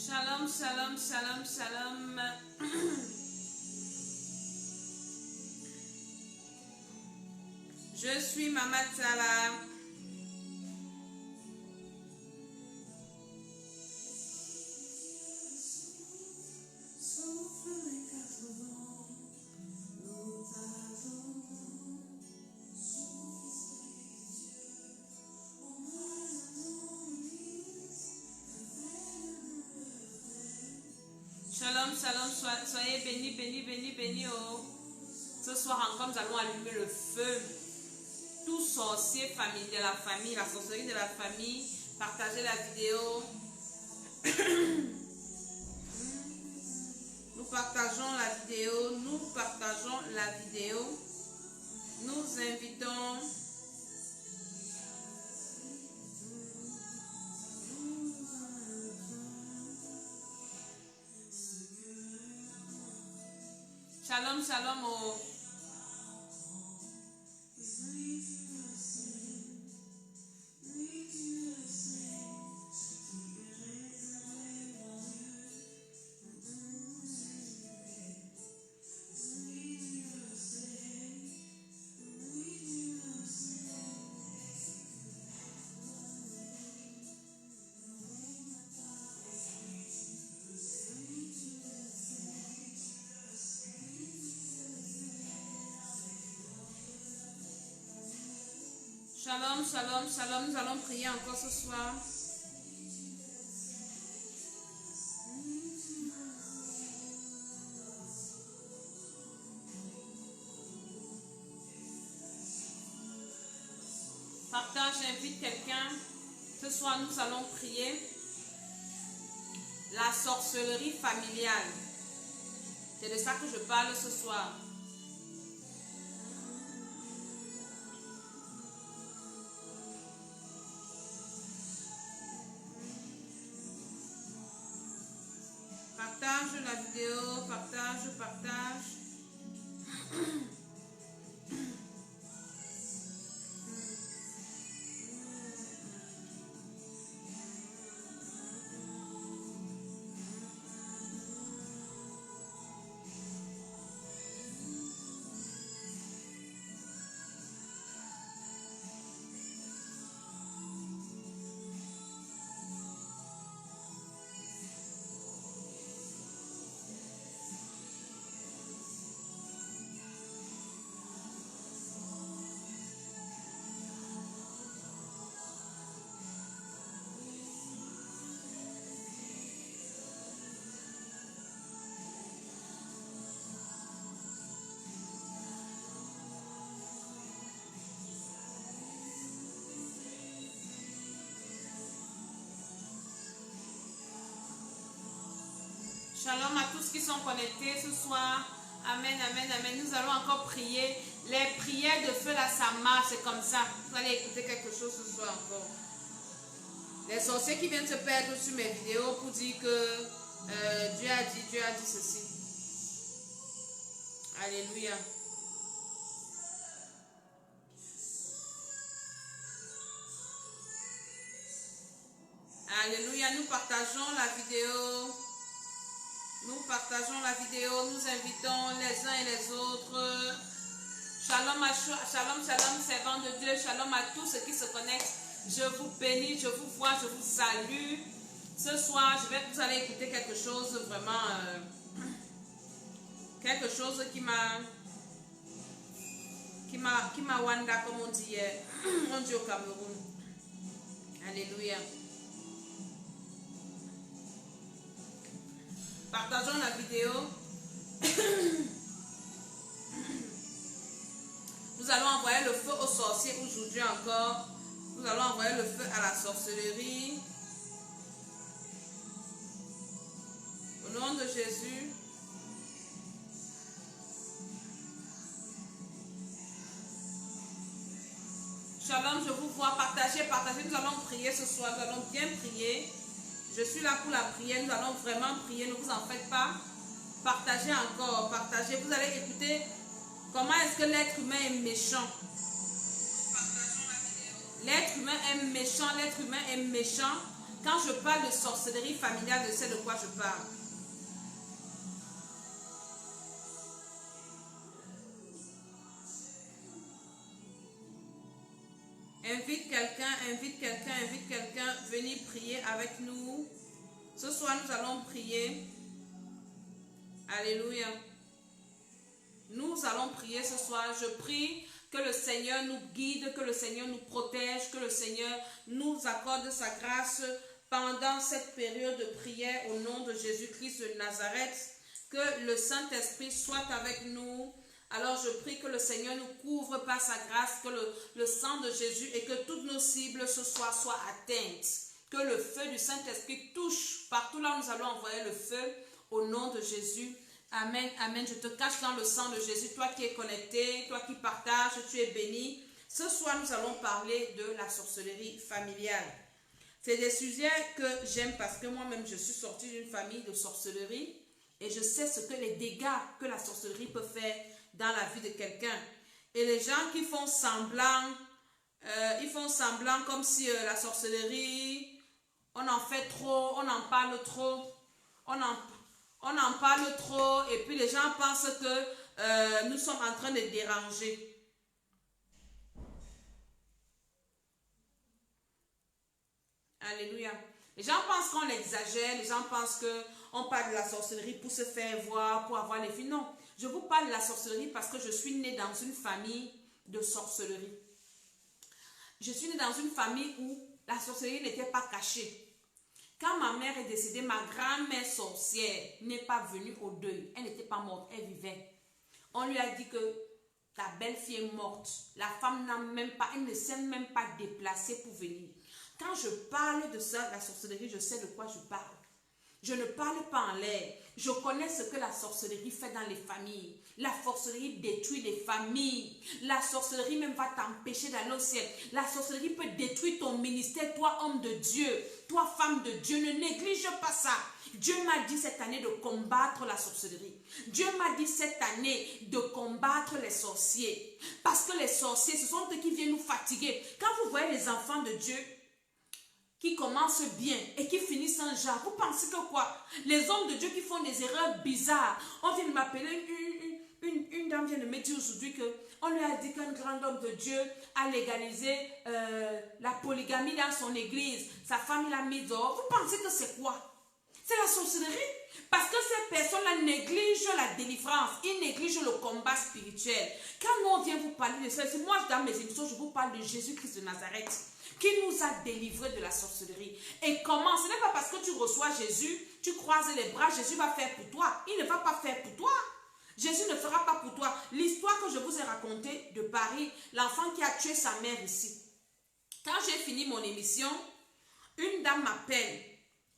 Shalom, shalom, shalom, shalom. Je suis Mama Tsala. Shalom, shalom, soyez bénis, bénis, bénis, bénis. Oh. Ce soir encore, nous allons allumer le feu. Tout sorcier famille de la famille, la sorcellerie de la famille, partagez la vidéo. Nous partageons la vidéo, nous partageons la vidéo. Nous invitons. Shalom, shalom. Oh. Shalom, shalom, shalom. Nous allons prier encore ce soir. Partage, j'invite quelqu'un. Ce soir, nous allons prier la sorcellerie familiale. C'est de ça que je parle ce soir. Partage la vidéo, partage. Shalom à tous qui sont connectés ce soir. Amen, amen, amen. Nous allons encore prier. Les prières de feu, là, ça marche. C'est comme ça. Vous allez écouter quelque chose ce soir encore. Les sorciers qui viennent se perdre sur mes vidéos pour dire que Dieu a dit ceci. Alléluia. Alléluia. Nous partageons la vidéo. Nous partageons la vidéo, nous invitons les uns et les autres. Shalom, shalom, shalom, servants de Dieu. Shalom à tous ceux qui se connectent. Je vous bénis, je vous vois, je vous salue. Ce soir, vous allez écouter quelque chose vraiment, quelque chose qui m'a wanda, comme on dit hier. On dit au Cameroun. Alléluia. Partageons la vidéo. Nous allons envoyer le feu aux sorciers aujourd'hui encore. Nous allons envoyer le feu à la sorcellerie. Au nom de Jésus. Shalom, je vous vois. Partagez. Nous allons prier ce soir. Nous allons bien prier. Je suis là pour la prière, nous allons vraiment prier, ne vous en faites pas. Partagez encore, partagez. Vous allez écouter comment est-ce que l'être humain est méchant. L'être humain est méchant, l'être humain est méchant. Quand je parle de sorcellerie familiale, je sais de quoi je parle. Invite quelqu'un, invite quelqu'un, invite quelqu'un. Venez prier avec nous. Ce soir, nous allons prier. Alléluia. Nous allons prier ce soir. Je prie que le Seigneur nous guide, que le Seigneur nous protège, que le Seigneur nous accorde sa grâce pendant cette période de prière au nom de Jésus-Christ de Nazareth. Que le Saint-Esprit soit avec nous. Alors je prie que le Seigneur nous couvre par sa grâce, que le sang de Jésus et que toutes nos cibles ce soir soient atteintes. Que le feu du Saint-Esprit touche partout là où nous allons envoyer le feu au nom de Jésus. Amen, amen. Je te cache dans le sang de Jésus. Toi qui es connecté, toi qui partages, tu es béni. Ce soir, nous allons parler de la sorcellerie familiale. C'est des sujets que j'aime parce que moi-même, je suis sortie d'une famille de sorcellerie et je sais ce que les dégâts que la sorcellerie peut faire dans la vie de quelqu'un. Et les gens qui font semblant, ils font semblant comme si la sorcellerie, on en fait trop, on en parle trop, on en parle trop et puis les gens pensent que nous sommes en train de déranger. Alléluia. Les gens pensent qu'on exagère, les gens pensent qu'on parle de la sorcellerie pour se faire voir, pour avoir les filles. Non, je vous parle de la sorcellerie parce que je suis née dans une famille de sorcellerie. Je suis née dans une famille où la sorcellerie n'était pas cachée. Quand ma mère est décédée, ma grand-mère sorcière n'est pas venue au deuil. Elle n'était pas morte, elle vivait. On lui a dit que ta belle-fille est morte. La femme n'a même pas, elle ne s'est même pas déplacée pour venir. Quand je parle de ça, la sorcellerie, je sais de quoi je parle. Je ne parle pas en l'air. Je connais ce que la sorcellerie fait dans les familles. La sorcellerie détruit les familles. La sorcellerie même va t'empêcher d'aller au ciel. La sorcellerie peut détruire ton ministère, toi homme de Dieu, toi femme de Dieu. Ne néglige pas ça. Dieu m'a dit cette année de combattre la sorcellerie. Dieu m'a dit cette année de combattre les sorciers. Parce que les sorciers, ce sont eux qui viennent nous fatiguer. Quand vous voyez les enfants de Dieu qui commencent bien et qui finissent en genre, vous pensez que quoi? Les hommes de Dieu qui font des erreurs bizarres. On vient de m'appeler, une dame vient de me dire aujourd'hui qu'on lui a dit qu'un grand homme de Dieu a légalisé la polygamie dans son église. Sa femme l'a mis dehors. Vous pensez que c'est quoi? C'est la sorcellerie. Parce que ces personnes-là négligent la délivrance. Ils négligent le combat spirituel. Quand nous on vient vous parler de ça, moi dans mes émissions, je vous parle de Jésus-Christ de Nazareth, qui nous a délivrés de la sorcellerie. Et comment? Ce n'est pas parce que tu reçois Jésus, tu croises les bras, Jésus va faire pour toi. Il ne va pas faire pour toi. Jésus ne fera pas pour toi. L'histoire que je vous ai racontée de Paris, l'enfant qui a tué sa mère ici. Quand j'ai fini mon émission, une dame m'appelle,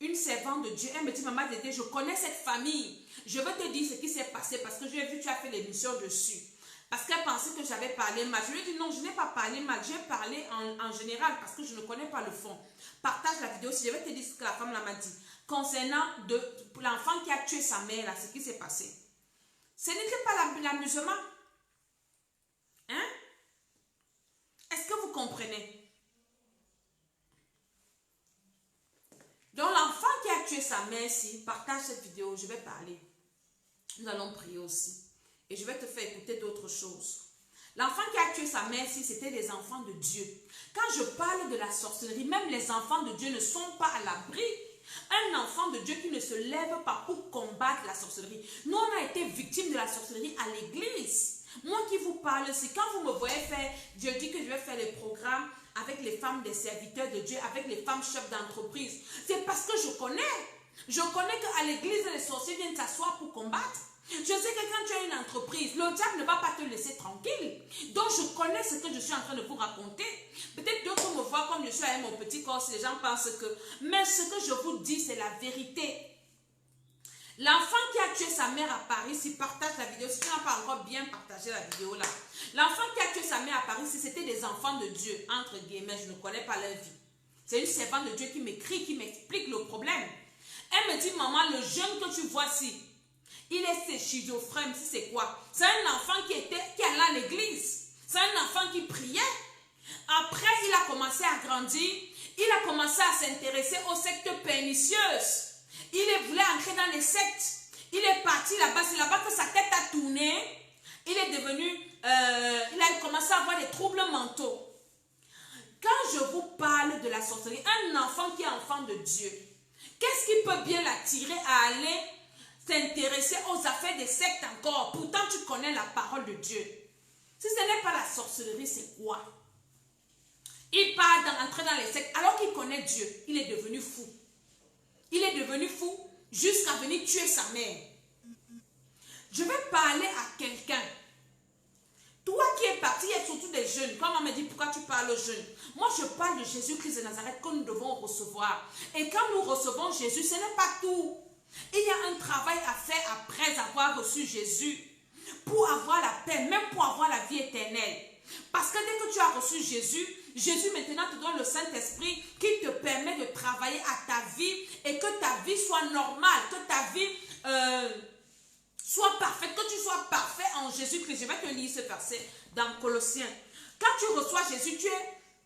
une servante de Dieu. Elle me dit, maman Dédé, je connais cette famille. Je veux te dire ce qui s'est passé parce que j'ai vu que tu as fait l'émission dessus. Parce qu'elle pensait que j'avais parlé mal. Je lui ai dit non, je n'ai pas parlé mal. J'ai parlé en général parce que je ne connais pas le fond. Partage la vidéo si je vais te dire ce que la femme m'a dit. Concernant l'enfant qui a tué sa mère, là, ce qui s'est passé. Ce n'était pas l'amusement. Hein? Est-ce que vous comprenez? Donc l'enfant qui a tué sa mère, si partage cette vidéo, je vais parler. Nous allons prier aussi. Et je vais te faire écouter d'autres choses. L'enfant qui a tué sa mère, si c'était des enfants de Dieu. Quand je parle de la sorcellerie, même les enfants de Dieu ne sont pas à l'abri. Un enfant de Dieu qui ne se lève pas pour combattre la sorcellerie. Nous, on a été victimes de la sorcellerie à l'église. Moi qui vous parle, c'est quand vous me voyez faire, Dieu dit que je vais faire les programmes avec les femmes des serviteurs de Dieu, avec les femmes chefs d'entreprise. C'est parce que je connais. Je connais qu'à l'église, les sorciers viennent s'asseoir pour combattre. Je sais que quand tu as une entreprise, le diable ne va pas te laisser tranquille. Donc je connais ce que je suis en train de vous raconter. Peut-être d'autres me voient comme je suis avec mon petit corps, si les gens pensent que... Mais ce que je vous dis, c'est la vérité. L'enfant qui a tué sa mère à Paris, s'il partage la vidéo, si tu n'as pas encore bien partagé la vidéo là. L'enfant qui a tué sa mère à Paris, si c'était des enfants de Dieu, entre guillemets, je ne connais pas leur vie. C'est une servante de Dieu qui m'écrit, qui m'explique le problème. Elle me dit, maman, le jeune que tu vois ici, il est schizophrène, c'est quoi? C'est un enfant qui allait à l'église. C'est un enfant qui priait. Après, il a commencé à grandir. Il a commencé à s'intéresser aux sectes pernicieuses. Il voulait entrer dans les sectes. Il est parti là-bas. C'est là-bas que sa tête a tourné. Il est devenu, il a commencé à avoir des troubles mentaux. Quand je vous parle de la sorcellerie, un enfant qui est enfant de Dieu, qu'est-ce qui peut bien l'attirer à aller s'intéresser aux affaires des sectes encore? Pourtant, tu connais la parole de Dieu. Si ce n'est pas la sorcellerie, c'est quoi? Il part entrer dans les sectes alors qu'il connaît Dieu. Il est devenu fou. Il est devenu fou jusqu'à venir tuer sa mère. Je vais parler à quelqu'un. Toi qui es parti, il y a surtout des jeunes. Comme on me dit, pourquoi tu parles aux jeunes? Moi, je parle de Jésus-Christ de Nazareth que nous devons recevoir. Et quand nous recevons Jésus, ce n'est pas tout. Il y a un travail à faire après avoir reçu Jésus. Pour avoir la paix, même pour avoir la vie éternelle. Parce que dès que tu as reçu Jésus, Jésus maintenant te donne le Saint-Esprit qui te permet de travailler à ta vie et que ta vie soit normale, que ta vie soit parfaite, que tu sois parfait en Jésus-Christ. Je vais te lire ce verset dans Colossiens. Quand tu reçois Jésus,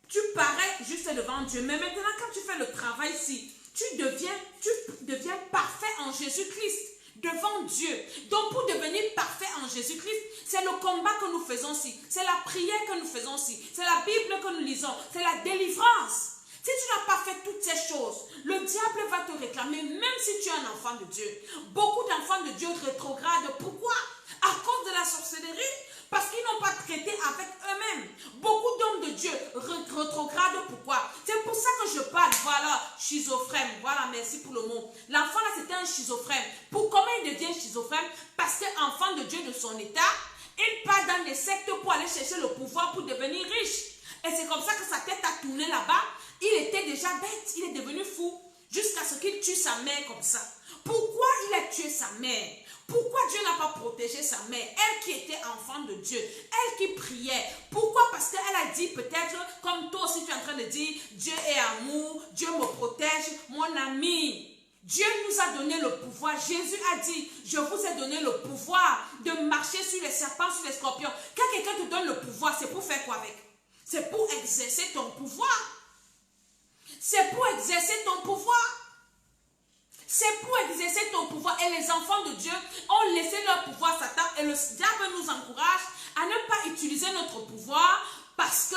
tu parais juste devant Dieu. Mais maintenant, quand tu fais le travail ici, tu deviens parfait en Jésus-Christ. Devant Dieu. Donc pour devenir parfait en Jésus-Christ, c'est le combat que nous faisons ici. C'est la prière que nous faisons ici. C'est la Bible que nous lisons. C'est la délivrance. Si tu n'as pas fait toutes ces choses, le diable va te réclamer, même si tu es un enfant de Dieu. Beaucoup d'enfants de Dieu rétrogradent. Pourquoi? À cause de la sorcellerie. Parce qu'ils n'ont pas traité avec eux-mêmes. Beaucoup d'hommes de Dieu rétrogradent. Pourquoi? C'est pour ça que je parle. Voilà, schizophrène. Voilà, merci pour le mot. L'enfant là, c'était un schizophrène. Comment il devient schizophrène? Parce qu'enfant de Dieu de son état, il part dans les sectes pour aller chercher le pouvoir pour devenir riche. Et c'est comme ça que sa tête a tourné là-bas. Il était déjà bête. Il est devenu fou. Jusqu'à ce qu'il tue sa mère comme ça. Pourquoi il a tué sa mère? Pourquoi Dieu n'a pas protégé sa mère? Elle qui était enfant de Dieu, elle qui priait. Pourquoi? Parce qu'elle a dit peut-être, comme toi aussi tu es en train de dire, Dieu est amour, Dieu me protège, mon ami. Dieu nous a donné le pouvoir. Jésus a dit, je vous ai donné le pouvoir de marcher sur les serpents, sur les scorpions. Quand quelqu'un te donne le pouvoir, c'est pour faire quoi avec? C'est pour exercer ton pouvoir. C'est pour exercer ton pouvoir. C'est pour exercer ton pouvoir. Et les enfants de Dieu ont laissé leur pouvoir à Satan. Et le diable nous encourage à ne pas utiliser notre pouvoir parce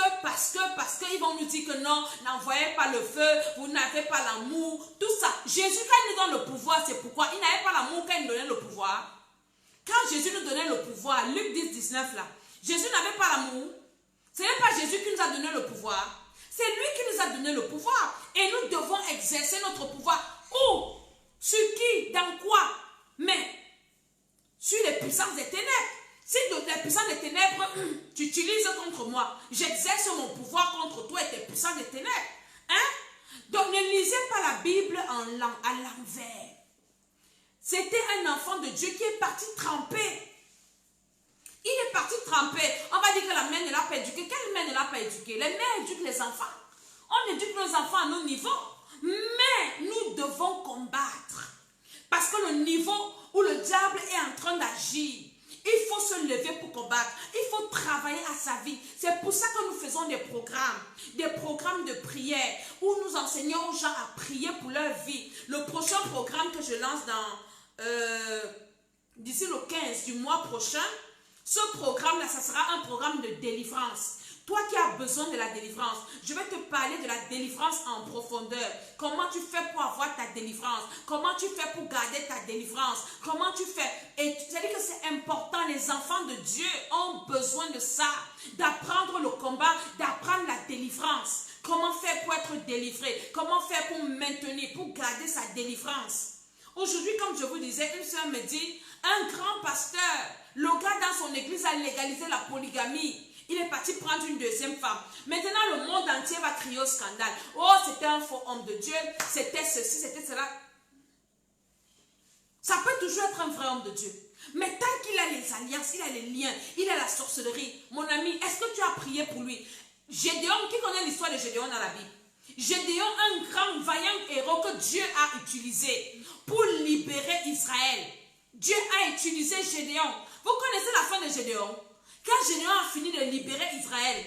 qu'ils vont nous dire que non, n'envoyez pas le feu, vous n'avez pas l'amour, tout ça. Jésus, quand il nous donne le pouvoir, c'est pourquoi il n'avait pas l'amour quand il nous donnait le pouvoir. Quand Jésus nous donnait le pouvoir, Luc 10, 19 là, Jésus n'avait pas l'amour. Ce n'est pas Jésus qui nous a donné le pouvoir. C'est lui qui nous a donné le pouvoir. Et nous devons exercer notre pouvoir. Où? Sur qui? Dans quoi? Mais sur les puissances des ténèbres. Si les puissances des ténèbres, tu utilises contre moi, j'exerce mon pouvoir contre toi et tes puissances des ténèbres. Hein? Donc ne lisez pas la Bible à l'envers. C'était un enfant de Dieu qui est parti tremper. Il est parti tremper. On va dire que la mère ne l'a pas éduqué. Quelle mère ne l'a pas éduqué? Les mères éduquent les enfants. On éduque nos enfants à nos niveaux. Mais nous devons combattre. Parce que le niveau où le diable est en train d'agir, il faut se lever pour combattre. Il faut travailler à sa vie. C'est pour ça que nous faisons des programmes de prière où nous enseignons aux gens à prier pour leur vie. Le prochain programme que je lance d'ici le 15 du mois prochain, ce programme-là, ça sera un programme de délivrance. Toi qui as besoin de la délivrance, je vais te parler de la délivrance en profondeur. Comment tu fais pour avoir ta délivrance? Comment tu fais pour garder ta délivrance? Comment tu fais? Et c'est-à-dire que c'est important. Les enfants de Dieu ont besoin de ça. D'apprendre le combat, d'apprendre la délivrance. Comment faire pour être délivré? Comment faire pour maintenir, pour garder sa délivrance? Aujourd'hui, comme je vous disais, une soeur me dit, un grand pasteur, le gars dans son église a légalisé la polygamie. Il est parti prendre une deuxième femme. Maintenant, le monde entier va crier au scandale. Oh, c'était un faux homme de Dieu. C'était ceci, c'était cela. Ça peut toujours être un vrai homme de Dieu. Mais tant qu'il a les alliances, il a les liens, il a la sorcellerie. Mon ami, est-ce que tu as prié pour lui? Gédéon, qui connaît l'histoire de Gédéon dans la Bible? Gédéon, un grand, vaillant héros que Dieu a utilisé pour libérer Israël. Dieu a utilisé Gédéon. Vous connaissez la fin de Gédéon? Quand Gédéon a fini de libérer Israël,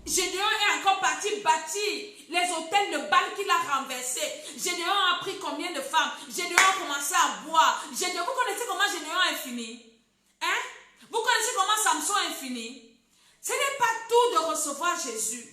Gédéon est encore parti bâtir les hôtels de Baal qu'il a renversés. Gédéon a pris combien de femmes? Gédéon a commencé à boire. Gédéon, vous connaissez comment Gédéon a fini? Hein? Vous connaissez comment Samson a fini? Ce n'est pas tout de recevoir Jésus.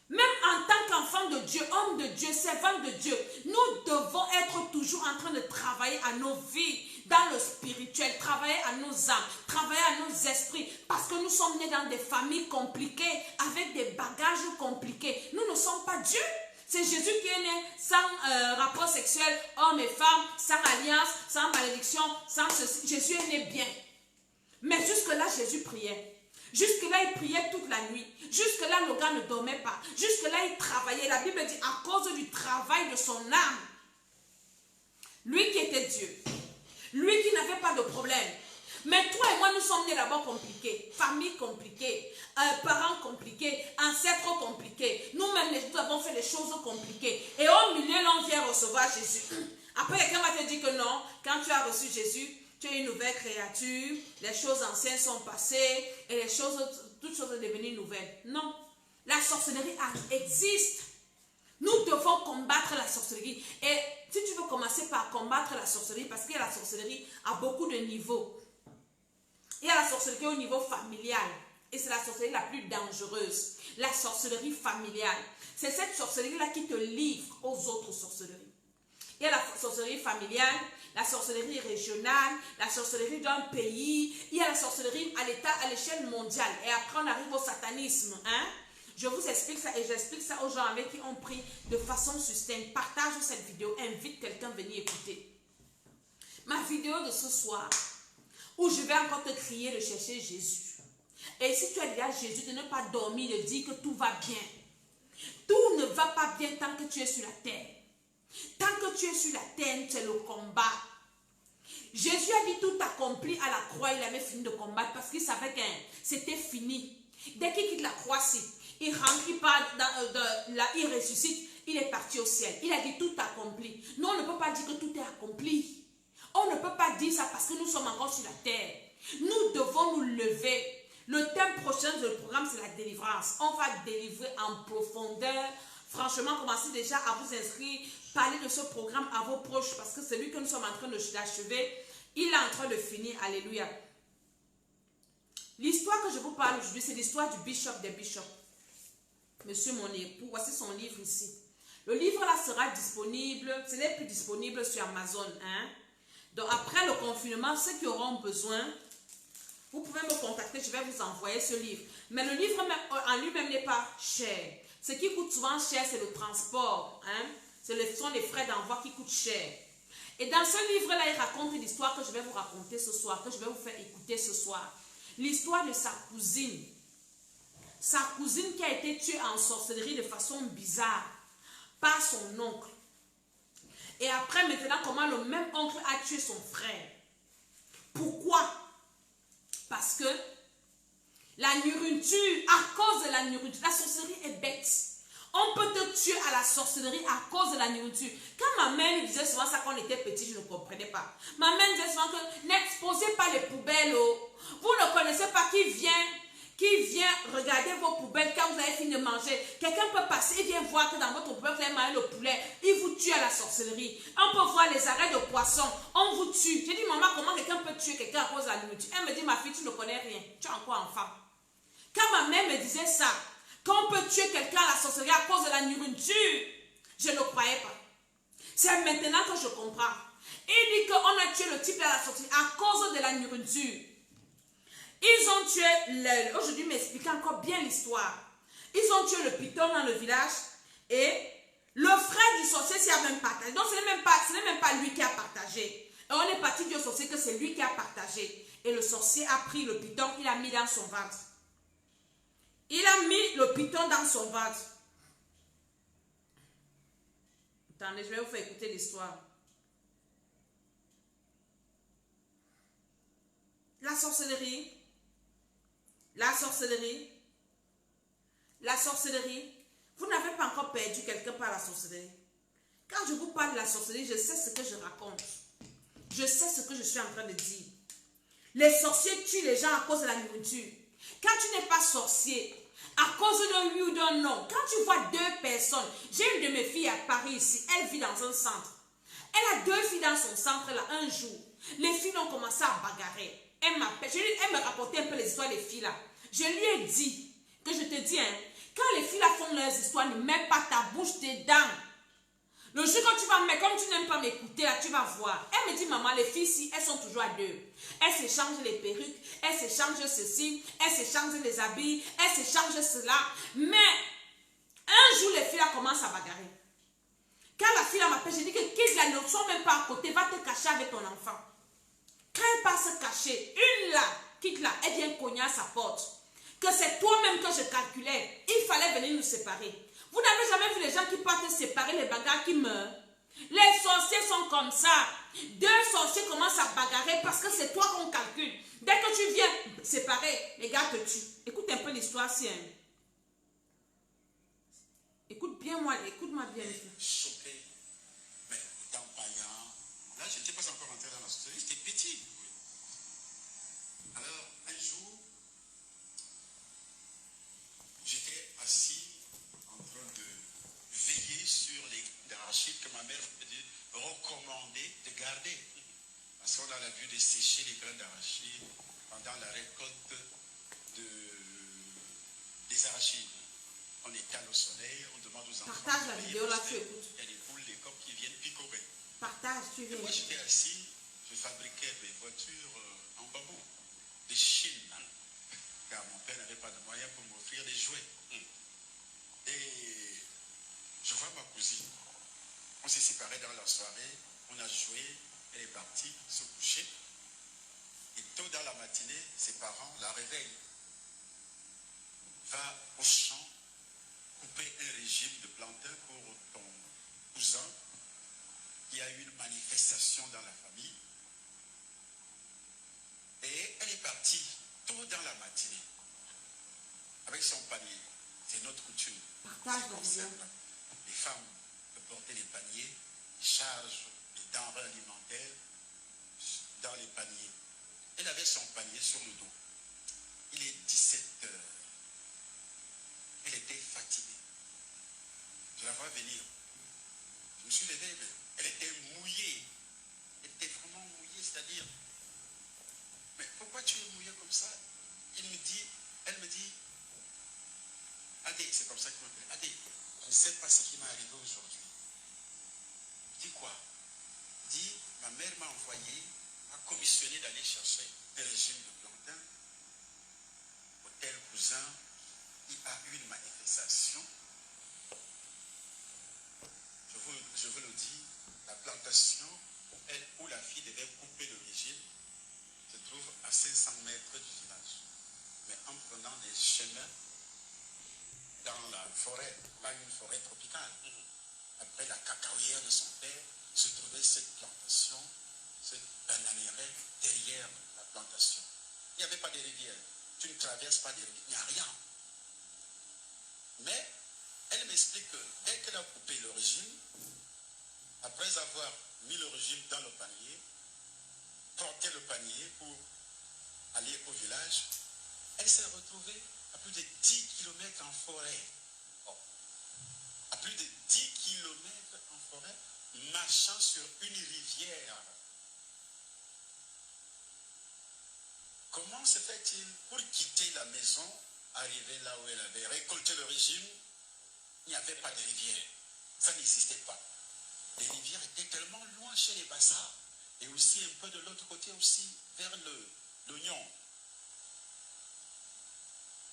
Même en tant qu'enfant de Dieu, homme de Dieu, servant de Dieu, nous devons être toujours en train de travailler à nos vies, dans le spirituel, travailler à nos âmes, travailler à nos esprits, parce que nous sommes nés dans des familles compliquées, avec des bagages compliqués. Nous ne sommes pas Dieu. C'est Jésus qui est né sans rapport sexuel, homme et femme, sans alliance, sans malédiction, sans ceci. Jésus est né bien. Mais jusque-là, Jésus priait. Jusque-là, il priait toute la nuit. Jusque-là, le gars ne dormait pas. Jusque-là, il travaillait. La Bible dit, à cause du travail de son âme, lui qui était Dieu, lui qui n'avait pas de problème. Mais toi et moi, nous sommes nés d'abord compliqués. Famille compliquée, parents compliqués, ancêtres compliqués. Nous-mêmes, nous avons fait des choses compliquées. Et au milieu, l'on vient recevoir Jésus. Après, quelqu'un va te dire que non, quand tu as reçu Jésus, tu es une nouvelle créature, les choses anciennes sont passées et les choses, toutes choses sont devenues nouvelles. Non, la sorcellerie existe. Nous devons combattre la sorcellerie. Et si tu veux commencer par combattre la sorcellerie, parce que la sorcellerie a beaucoup de niveaux. Il y a la sorcellerie au niveau familial. Et c'est la sorcellerie la plus dangereuse. La sorcellerie familiale. C'est cette sorcellerie-là qui te livre aux autres sorcelleries. Il y a la sorcellerie familiale, la sorcellerie régionale, la sorcellerie d'un pays. Il y a la sorcellerie à l'échelle mondiale. Et après, on arrive au satanisme. Hein? Je vous explique ça et j'explique ça aux gens avec qui on prie de façon sustainée. Partage cette vidéo, invite quelqu'un à venir écouter. Ma vidéo de ce soir, où je vais encore te crier de chercher Jésus. Et si tu as déjà Jésus, de ne pas dormir, de dire que tout va bien. Tout ne va pas bien tant que tu es sur la terre. Tant que tu es sur la terre, c'est le combat. Jésus a dit tout accompli à la croix, il avait fini de combattre parce qu'il savait que c'était fini. Dès qu'il quitte la croix, il rentre, il part là, il ressuscite, il est parti au ciel. Il a dit tout accompli. Nous, on ne peut pas dire que tout est accompli. On ne peut pas dire ça parce que nous sommes encore sur la terre. Nous devons nous lever. Le thème prochain du programme, c'est la délivrance. On va délivrer en profondeur. Franchement, commencez déjà à vous inscrire. Parlez de ce programme à vos proches parce que celui que nous sommes en train d'achever, il est en train de finir. Alléluia. L'histoire que je vous parle aujourd'hui, c'est l'histoire du bishop des bishops. Monsieur mon époux, voici son livre ici. Le livre là sera disponible, ce n'est plus disponible sur Amazon. Hein? Donc après le confinement, ceux qui auront besoin, vous pouvez me contacter, je vais vous envoyer ce livre. Mais le livre en lui-même n'est pas cher. Ce qui coûte souvent cher, c'est le transport. Hein? Ce sont les frais d'envoi qui coûtent cher. Et dans ce livre-là, il raconte l'histoire que je vais vous raconter ce soir, que je vais vous faire écouter ce soir. L'histoire de sa cousine. Sa cousine qui a été tuée en sorcellerie de façon bizarre par son oncle. Et après, maintenant, comment le même oncle a tué son frère. Pourquoi? Parce que la nourriture, à cause de la nourriture, la sorcellerie est bête. On peut te tuer à la sorcellerie à cause de la nourriture. Quand ma mère nous disait souvent ça quand on était petit, je ne comprenais pas. Ma mère disait souvent que n'exposez pas les poubelles. Oh. Vous ne connaissez pas qui vient regarder vos poubelles quand vous avez fini de manger. Quelqu'un peut passer et vient voir que dans votre poubelle, vous avez mangé le poulet. Il vous tue à la sorcellerie. On peut voir les arrêts de poisson. On vous tue. J'ai dit, maman, comment quelqu'un peut tuer quelqu'un à cause de la nourriture? Elle me dit, ma fille, tu ne connais rien. Tu es encore enfant. Quand ma mère me disait ça, qu'on peut tuer quelqu'un à la sorcellerie à cause de la nourriture, je ne croyais pas. C'est maintenant que je comprends. Il dit qu'on a tué le type à la sorcellerie à cause de la nourriture. Ils ont tué, aujourd'hui m'expliquer encore bien l'histoire. Ils ont tué le python dans le village et le frère du sorcier s'y a même partagé. Donc ce n'est même pas lui qui a partagé. Et on est parti du sorcier que c'est lui qui a partagé. Et le sorcier a pris le python, il a mis dans son ventre. Il a mis le python dans son ventre. Attendez, je vais vous faire écouter l'histoire. La sorcellerie, vous n'avez pas encore perdu quelqu'un par la sorcellerie. Quand je vous parle de la sorcellerie, je sais ce que je raconte. Je sais ce que je suis en train de dire. Les sorciers tuent les gens à cause de la nourriture. Quand tu n'es pas sorcier, À cause d'un oui ou d'un non. Quand tu vois deux personnes, j'ai une de mes filles à Paris ici, elle vit dans un centre. Elle a deux filles dans son centre là, un jour. Les filles ont commencé à bagarrer. Elle m'appelle, elle me rapportait un peu les histoires des filles là. Je lui ai dit, que je te dis, hein, quand les filles là font leurs histoires, ne mets pas ta bouche dedans. Le jour quand tu vas me mettre, comme tu n'aimes pas m'écouter là, tu vas voir. Elle me dit, maman, les filles ici, elles sont toujours à deux. Elles s'échangent les perruques, elles s'échangent ceci, elles s'échangent les habits, elles s'échangent cela. Mais, un jour, les filles là commencent à bagarrer. Quand la fille là m'appelle, je dis que quitte la ne sont même pas à côté, va te cacher avec ton enfant. Quand elle part se cacher, une là, quitte là, elle vient cogner à sa porte. Que c'est toi-même que je calculais. Il fallait venir nous séparer. Vous n'avez jamais vu les gens qui partent séparer, les bagarres qui meurent. Les sorciers sont comme ça. Deux sorciers commencent à bagarrer parce que c'est toi qu'on calcule. Dès que tu viens séparer, les gars te tuent. Écoute un peu l'histoire, si. Hein. Écoute bien moi, écoute-moi bien. Choqué, mais étant païen, là je n'étais pas encore entré dans la société, j'étais petit. Alors un jour, j'étais assis en train de veiller sur les arachides que ma mère me recommandait de garder. Parce qu'on a l'habitude de sécher les grains d'arachides pendant la récolte des arachides. On étale au soleil, on demande aux enfants. Partage la vidéo là, tu écoutes. Il y a des poules, des coqs qui viennent picorer. Partage, tu viens. Moi j'étais assis, je fabriquais des voitures en bambou, des Chine, car mon père n'avait pas de moyens pour m'offrir des jouets. Et je vois ma cousine. On s'est séparés dans la soirée, on a joué, elle est partie se coucher. Et tôt dans la matinée, ses parents la réveillent. Va au champ, couper un régime de plantain pour ton cousin. Il y a eu une manifestation dans la famille. Et elle est partie tôt dans la matinée avec son panier. C'est notre coutume. Partage la vidéo. Les femmes peuvent porter les paniers, chargent les denrées alimentaires dans les paniers. Elle avait son panier sur le dos. Il est 17 heures. Elle était fatiguée. Je la vois venir. Je me suis levé, elle était mouillée. Elle était vraiment mouillée, c'est-à-dire, mais pourquoi tu es mouillée comme ça? Elle me dit, Adé, c'est comme ça qu'il m'appelle. Adé, je ne sais pas ce qui m'est arrivé aujourd'hui. Je dis quoi? Je dis, ma mère m'a envoyé, m'a commissionné d'aller chercher un régime de plantain au tel cousin. Il a eu une manifestation. Je vous le dis, la plantation où la fille devait couper le régime se trouve à 500 mètres du village. Mais en prenant des chemins dans la forêt, pas une forêt tropicale. Après la cacaoyère de son père, se trouvait cette plantation, cette bananière derrière la plantation. Il n'y avait pas de rivière. Tu ne traverses pas de rivière, il n'y a rien. Mais elle m'explique que dès qu'elle a coupé le régime, après avoir mis le régime dans le panier, porté le panier pour aller au village, elle s'est retrouvée à plus de 10 km en forêt. Oh. À plus de 10 km en forêt, marchant sur une rivière. Comment se fait-il pour quitter la maison, arriver là où elle avait récolté le régime? Il n'y avait pas de rivière. Ça n'existait pas. Les rivières étaient tellement loin chez les Bassards. Et aussi un peu de l'autre côté aussi, vers l'Oignon.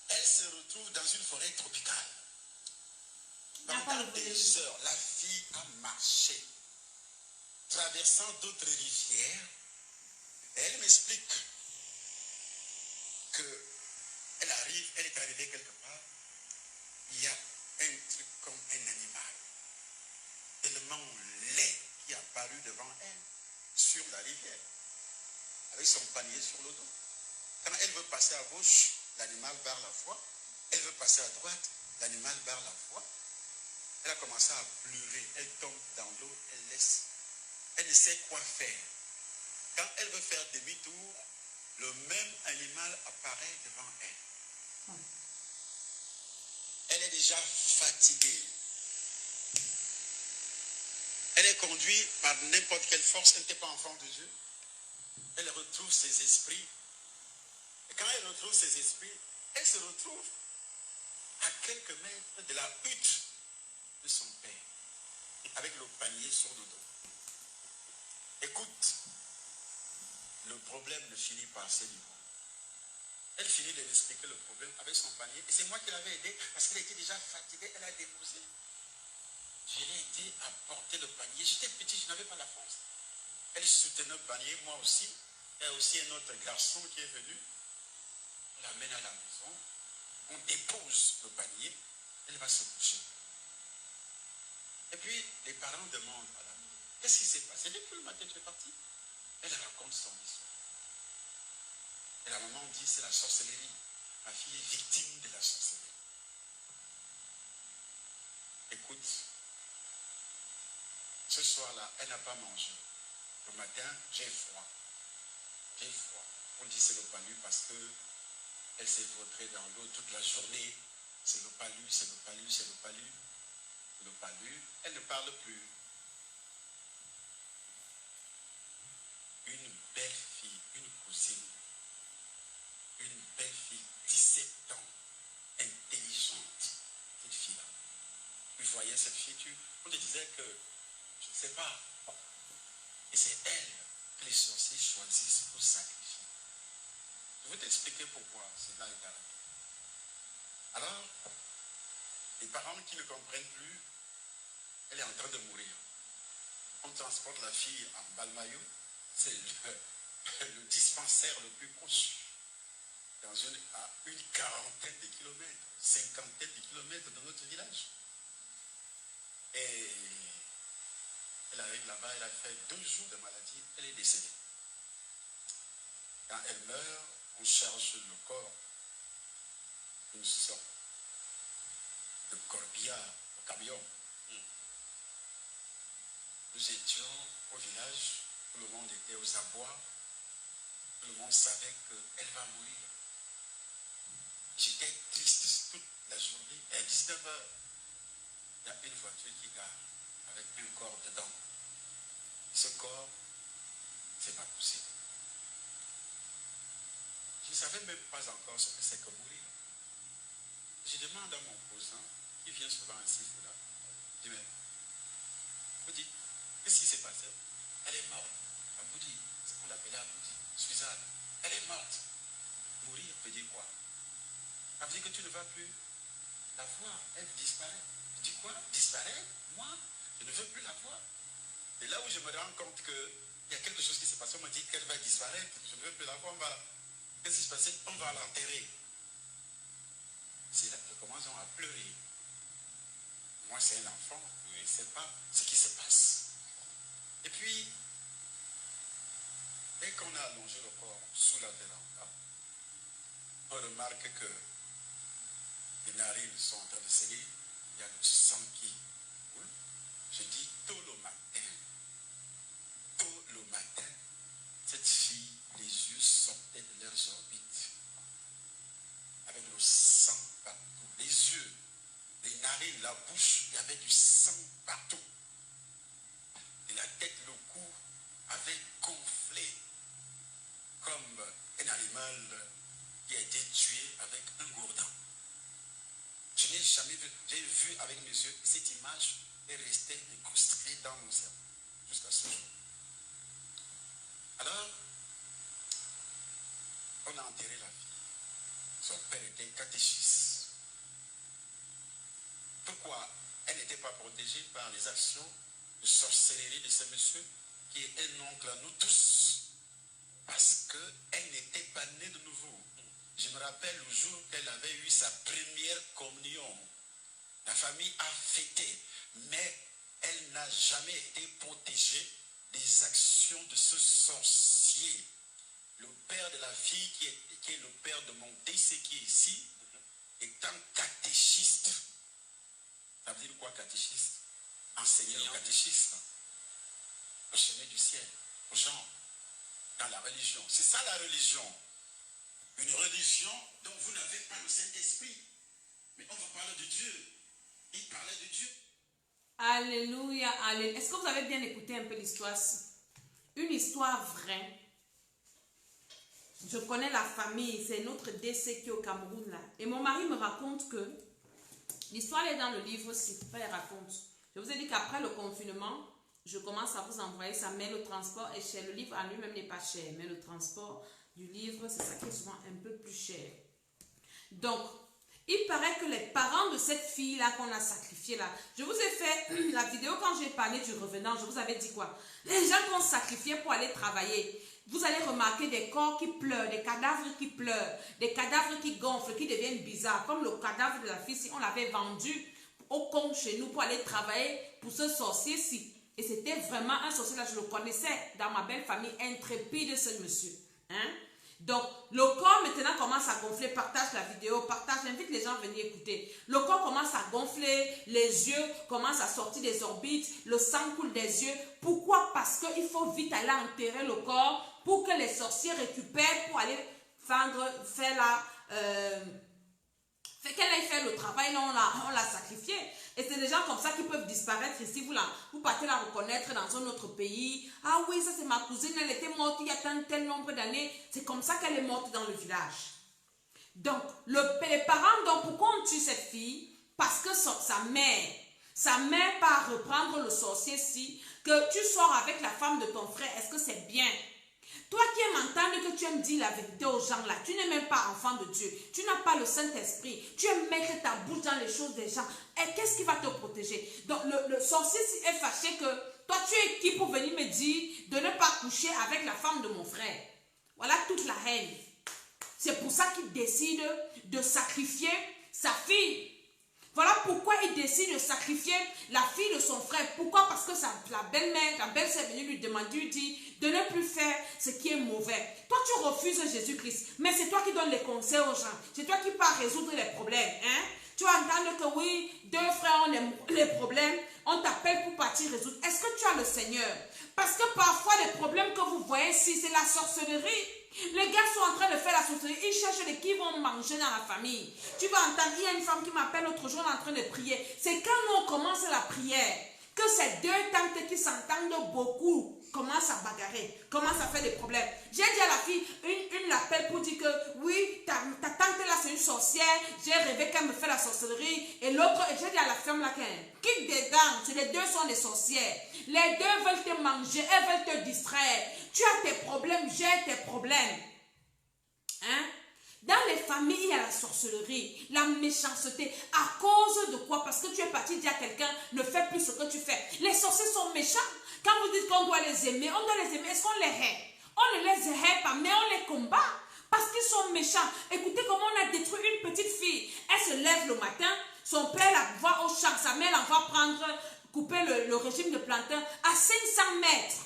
Elle se retrouve dans une forêt tropicale. Pendant des heures, la fille a marché, traversant d'autres rivières. Et elle m'explique qu'elle est arrivée quelque part. Il y a un truc comme un animal, tellement laid, qui est apparu devant elle, sur la rivière, avec son panier sur le dos. Quand elle veut passer à gauche, l'animal barre la voie. Elle veut passer à droite, l'animal barre la voie. Elle a commencé à pleurer. Elle tombe dans l'eau, elle laisse. Elle ne sait quoi faire. Quand elle veut faire demi-tour, le même animal apparaît devant elle. déjà fatiguée. Elle est conduite par n'importe quelle force, elle n'était pas enfant de Dieu. Elle retrouve ses esprits. Et quand elle retrouve ses esprits, elle se retrouve à quelques mètres de la hutte de son père, avec le panier sur le dos. Écoute, le problème ne finit pas à ce niveau. Elle finit de m'expliquer le problème avec son panier. Et c'est moi qui l'avais aidée parce qu'elle était déjà fatiguée, elle a déposé. Je l'ai aidé à porter le panier. J'étais petit, je n'avais pas la force. Elle soutenait le panier, moi aussi. Il y a aussi un autre garçon qui est venu. On l'amène à la maison. On dépose le panier. Elle va se coucher. Et puis, les parents demandent à la mère, qu'est-ce qui s'est passé? Depuis le matin, tu es parti? Elle raconte son histoire. Et la maman dit, c'est la sorcellerie. Ma fille est victime de la sorcellerie. Écoute, ce soir-là, elle n'a pas mangé. Le matin, j'ai froid. J'ai froid. On dit c'est le palu parce que elle s'est vautrée dans l'eau toute la journée. C'est le palu, c'est le palu, c'est le palu. Le palu, elle ne parle plus. Une belle fille, une cousine, une belle fille, 17 ans, intelligente, cette fille-là. Vous voyez cette fille, on te disait que, je ne sais pas, et c'est elle que les sorciers choisissent pour sacrifier. Je vais t'expliquer pourquoi cela est arrivé. Alors, les parents qui ne comprennent plus, elle est en train de mourir. On transporte la fille en Balmayo, c'est le dispensaire le plus proche, à une quarantaine de kilomètres, cinquantaine de kilomètres de notre village. Et elle arrive là-bas, elle a fait 2 jours de maladie, elle est décédée. Quand elle meurt, on charge le corps, une sorte de corbillard, de camion. Nous étions au village, tout le monde était aux abois, tout le monde savait qu'elle va mourir. J'étais triste toute la journée. Et à 19 h, il y a une voiture qui gare avec un corps dedans. Ce corps, c'est pas possible. Je ne savais même pas encore ce que c'est que mourir. Je demande à mon cousin, qui vient souvent ici, là, je dis, mais, vous dites, qu'est-ce qui s'est passé? Elle est morte. Aboudi, c'est qu'on l'appelait Aboudi, Suzanne. Elle est morte. Mourir veut dire quoi? Ça veut dire que tu ne vas plus la voir. Elle disparaît. Je dis quoi? Disparaît? Moi, je ne veux plus la voir. Et là où je me rends compte qu'il y a quelque chose qui s'est passé, on me dit qu'elle va disparaître. Je ne veux plus la voir. Qu'est-ce qui s'est passé? On va l'enterrer. C'est là que je commence à pleurer. Moi, c'est un enfant. Je ne sais pas ce qui se passe. Et puis, dès qu'on a allongé le corps sous la véranda, on remarque que les narines sont en train de saigner, il y a le sang qui coule. Je dis, tôt le matin, cette fille, les yeux sortaient de leurs orbites, avec le sang partout. Les yeux, les narines, la bouche, il y avait du sang partout. Et la tête, le cou, avait gonflé comme un animal qui a été tué avec un gourdin. Je n'ai jamais vu, j'ai vu avec mes yeux, cette image est restée incrustée dans mon cerveau jusqu'à ce jour. Alors, on a enterré la fille. Son père était catéchiste. Pourquoi elle n'était pas protégée par les actions de sorcellerie de ce monsieur qui est un oncle à nous tous? Parce qu'elle n'était pas née de nouveau. Je me rappelle le jour qu'elle avait eu sa première communion. La famille a fêté, mais elle n'a jamais été protégée des actions de ce sorcier. Le père de la fille, qui est le père de mon décès qui est ici, étant catéchiste. Ça veut dire quoi, catéchiste? Enseigner le catéchisme. Le chemin du ciel, aux gens, dans la religion. C'est ça la religion. Une religion dont vous n'avez pas le Saint-Esprit. Mais on va parler de Dieu. Il parlait de Dieu. Alléluia, alléluia. Est-ce que vous avez bien écouté un peu l'histoire-ci? Une histoire vraie. Je connais la famille, c'est notre décès qui est au Cameroun là. Et mon mari me raconte que l'histoire est dans le livre aussi. Pourquoi elle raconte? Je vous ai dit qu'après le confinement, je commence à vous envoyer ça, mais le transport est cher. Le livre en lui-même n'est pas cher, mais le transport du livre, c'est ça qui est souvent un peu plus cher. Donc, il paraît que les parents de cette fille-là qu'on a sacrifiée là, je vous ai fait la vidéo quand j'ai parlé du revenant, je vous avais dit quoi? Les gens qu'on sacrifiait pour aller travailler, vous allez remarquer des corps qui pleurent, des cadavres qui pleurent, des cadavres qui gonflent, qui deviennent bizarres, comme le cadavre de la fille, si on l'avait vendu au con chez nous pour aller travailler pour ce sorcier-ci. Et c'était vraiment un sorcier là, je le connaissais dans ma belle famille, intrépide ce monsieur. Hein? Donc, le corps maintenant commence à gonfler. Partage la vidéo, partage, j'invite les gens à venir écouter. Le corps commence à gonfler, les yeux commencent à sortir des orbites, le sang coule des yeux. Pourquoi? Parce qu'il faut vite aller enterrer le corps pour que les sorciers récupèrent pour aller faire qu'elle aille faire le travail, là, on l'a sacrifié. Et c'est des gens comme ça qui peuvent disparaître ici. Vous partez la reconnaître dans un autre pays. Ah oui, ça c'est ma cousine, elle était morte il y a tel nombre d'années. C'est comme ça qu'elle est morte dans le village. Donc, les parents, donc pourquoi on tue cette fille? Parce que sa mère part reprendre le sorcier-ci, que tu sors avec la femme de ton frère, est-ce que c'est bien? Toi qui aimes entendre que tu aimes dire la vérité aux gens là, tu n'es même pas enfant de Dieu, tu n'as pas le Saint-Esprit, tu aimes mettre ta bouche dans les choses des gens, et qu'est-ce qui va te protéger? Donc le sorcier est fâché que toi tu es qui pour venir me dire de ne pas coucher avec la femme de mon frère? Voilà toute la haine. C'est pour ça qu'il décide de sacrifier sa fille. Voilà pourquoi il décide de sacrifier la fille de son frère. Pourquoi? Parce que la belle-sœur est venue lui demander, lui dit de ne plus faire ce qui est mauvais. Toi, tu refuses Jésus-Christ, mais c'est toi qui donnes les conseils aux gens. C'est toi qui pars résoudre les problèmes. Hein? Tu vas entendre que oui, deux frères ont les problèmes, on t'appelle pour partir résoudre. Est-ce que tu as le Seigneur? Parce que parfois, les problèmes que vous voyez ici, c'est la sorcellerie. Les gars sont en train de faire la sorcellerie. Ils cherchent de qui vont manger dans la famille. Tu vas entendre, il y a une femme qui m'appelle l'autre jour en train de prier. C'est quand nous on commence la prière que ces deux tantes qui s'entendent beaucoup commencent à bagarrer, commencent à faire des problèmes. J'ai dit à la fille, une l'appelle pour dire que oui, ta tante là c'est une sorcière, j'ai rêvé qu'elle me fait la sorcellerie. Et l'autre, j'ai dit à la femme là, quitte des dents, les deux sont des sorcières. Les deux veulent te manger, elles veulent te distraire. Tu as tes problèmes, j'ai tes problèmes. Hein? Dans les familles, il y a la sorcellerie, la méchanceté. À cause de quoi? Parce que tu es parti dire à quelqu'un, ne fais plus ce que tu fais. Les sorciers sont méchants. Quand vous dites qu'on doit les aimer, on doit les aimer. Est-ce qu'on les hait? On ne les hait pas, mais on les combat. Parce qu'ils sont méchants. Écoutez comment on a détruit une petite fille. Elle se lève le matin, son père la voit au champ, sa mère l'envoie couper le régime de plantain à 500 mètres.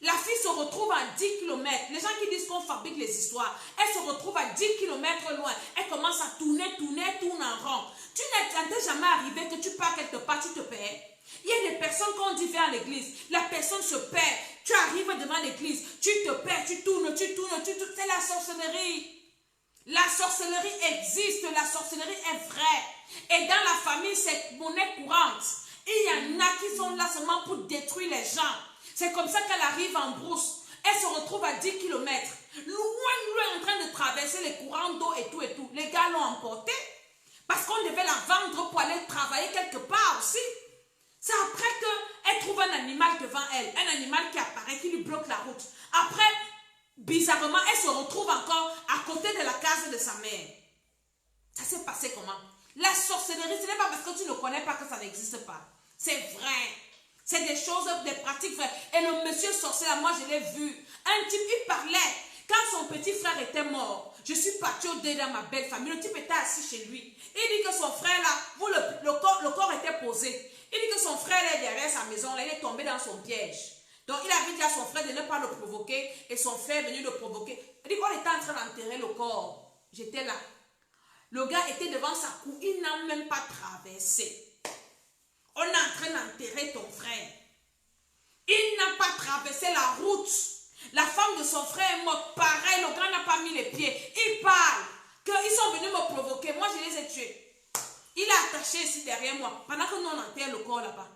La fille se retrouve à 10 km. Les gens qui disent qu'on fabrique les histoires, elle se retrouve à 10 km loin. Elle commence à tourne en rond. Tu n'es jamais arrivé que tu pars quelque part, tu te perds. Il y a des personnes qu'on dit viens à l'église. La personne se perd. Tu arrives devant l'église. Tu te perds, tu tournes. C'est la sorcellerie. La sorcellerie existe. La sorcellerie est vraie. Et dans la famille, c'est monnaie courante. Il y en a qui sont là seulement pour détruire les gens. C'est comme ça qu'elle arrive en brousse. Elle se retrouve à 10 km. Loin, en train de traverser les courants d'eau et tout. Les gars l'ont emportée. Parce qu'on devait la vendre pour aller travailler quelque part aussi. C'est après qu'elle trouve un animal devant elle. Un animal qui apparaît, qui lui bloque la route. Après, bizarrement, elle se retrouve encore à côté de la case de sa mère. Ça s'est passé comment? La sorcellerie, ce n'est pas parce que tu ne connais pas que ça n'existe pas. C'est vrai. C'est des choses, des pratiques vraies. Et le monsieur sorcier, là, moi je l'ai vu. Un type, il parlait. Quand son petit frère était mort, je suis partie au deuil dans ma belle famille. Le type était assis chez lui. Il dit que son frère, là, le corps était posé. Il dit que son frère est derrière sa maison, là, il est tombé dans son piège. Donc il avait dit à son frère de ne pas le provoquer. Et son frère est venu le provoquer. Il dit qu'on était en train d'enterrer le corps. J'étais là. Le gars était devant sa cour. Il n'a même pas traversé. On est en train d'enterrer ton frère. Il n'a pas traversé la route. La femme de son frère est morte. Pareil, le gars n'a pas mis les pieds. Il parle qu'ils sont venus me provoquer. Moi, je les ai tués. Il est attaché ici derrière moi, pendant que nous on enterre le corps là-bas.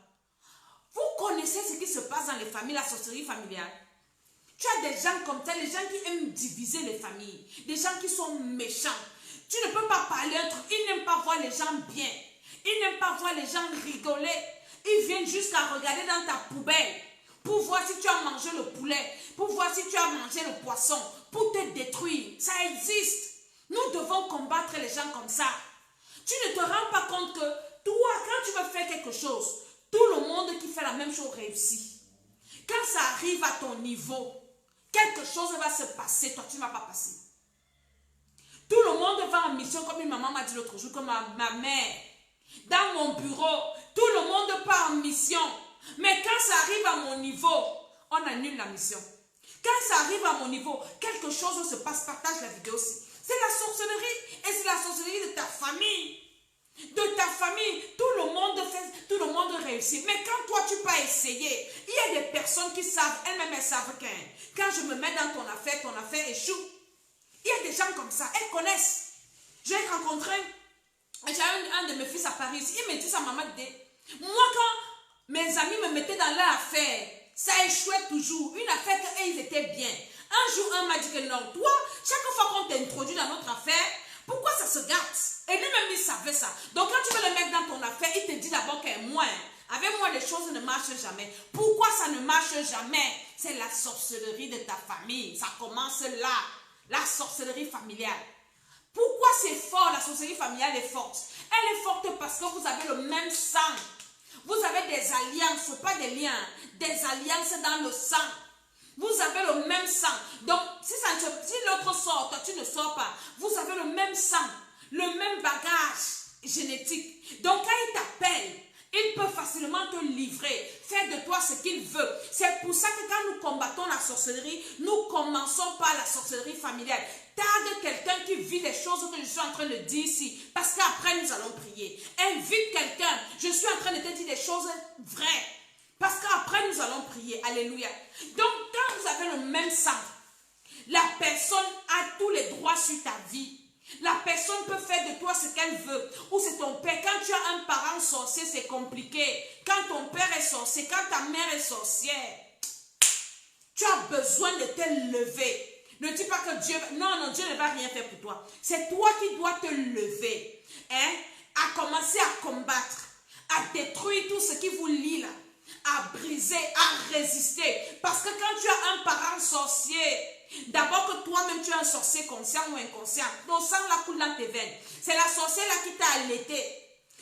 Vous connaissez ce qui se passe dans les familles, la sorcellerie familiale. Tu as des gens comme ça, les gens qui aiment diviser les familles, des gens qui sont méchants. Tu ne peux pas parler un truc, ils n'aiment pas voir les gens bien. Ils n'aiment pas voir les gens rigoler. Ils viennent jusqu'à regarder dans ta poubelle pour voir si tu as mangé le poulet, pour voir si tu as mangé le poisson, pour te détruire. Ça existe. Nous devons combattre les gens comme ça. Tu ne te rends pas compte que toi, quand tu veux faire quelque chose, tout le monde qui fait la même chose réussit. Quand ça arrive à ton niveau, quelque chose va se passer, toi tu ne vas pas passer. Tout le monde va en mission, comme une maman m'a dit l'autre jour, comme ma mère. Dans mon bureau, tout le monde part en mission. Mais quand ça arrive à mon niveau, on annule la mission. Quand ça arrive à mon niveau, quelque chose se passe, partage la vidéo aussi. C'est la sorcellerie et c'est la sorcellerie de ta famille. De ta famille, tout le monde réussit. Mais quand toi tu peux essayer, il y a des personnes qui savent, elles-mêmes elles savent que quand je me mets dans ton affaire échoue. Il y a des gens comme ça, elles connaissent. J'ai rencontré, j'ai un de mes fils à Paris, il me dit sa maman dit, moi quand mes amis me mettaient dans leur affaire, ça échouait toujours. Une affaire qu'ils étaient bien. Un jour, un m'a dit que non, toi, chaque fois qu'on t'introduit dans notre affaire, pourquoi ça se gâte? Et lui-même, il savait ça. Donc, quand tu veux le mettre dans ton affaire, il te dit d'abord que moi, avec moi, les choses ne marchent jamais. Pourquoi ça ne marche jamais? C'est la sorcellerie de ta famille. Ça commence là. La sorcellerie familiale. Pourquoi c'est fort? La sorcellerie familiale est forte. Elle est forte parce que vous avez le même sang. Vous avez des alliances, pas des liens. Des alliances dans le sang. Vous avez le même sang. Donc, si l'autre sort, toi tu ne sors pas. Vous avez le même sang, le même bagage génétique. Donc, quand il t'appelle, il peut facilement te livrer, faire de toi ce qu'il veut. C'est pour ça que quand nous combattons la sorcellerie, nous commençons par la sorcellerie familiale. Tarde quelqu'un qui vit les choses que je suis en train de dire ici, parce qu'après nous allons prier. Invite quelqu'un, je suis en train de te dire des choses vraies. Parce qu'après, nous allons prier. Alléluia. Donc, quand vous avez le même sang, la personne a tous les droits sur ta vie. La personne peut faire de toi ce qu'elle veut. Ou c'est ton père. Quand tu as un parent sorcier, c'est compliqué. Quand ton père est sorcier, quand ta mère est sorcière, tu as besoin de te lever. Ne dis pas que Dieu... Non, Dieu ne va rien faire pour toi. C'est toi qui dois te lever. À commencer à combattre. À détruire tout ce qui vous lie là. À briser, à résister. Parce que quand tu as un parent sorcier, d'abord que toi-même tu es un sorcier conscient ou inconscient, ton sang là coule dans tes veines. C'est la sorcière là qui t'a allaité.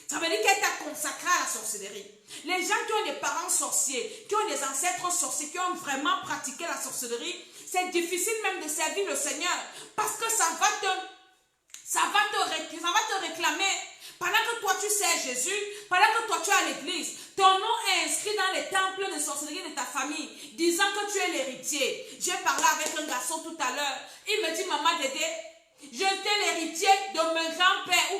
Ça veut dire qu'elle t'a consacré à la sorcellerie. Les gens qui ont des parents sorciers, qui ont des ancêtres sorciers, qui ont vraiment pratiqué la sorcellerie, c'est difficile même de servir le Seigneur. Parce que ça va te réclamer. Pendant que toi tu sers Jésus, pendant que toi tu es à l'église, ton nom est inscrit dans les temples de sorcellerie de ta famille, disant que tu es l'héritier. J'ai parlé avec un garçon tout à l'heure. Il me dit, maman Dédé, j'étais l'héritier de mon grand-père. Ou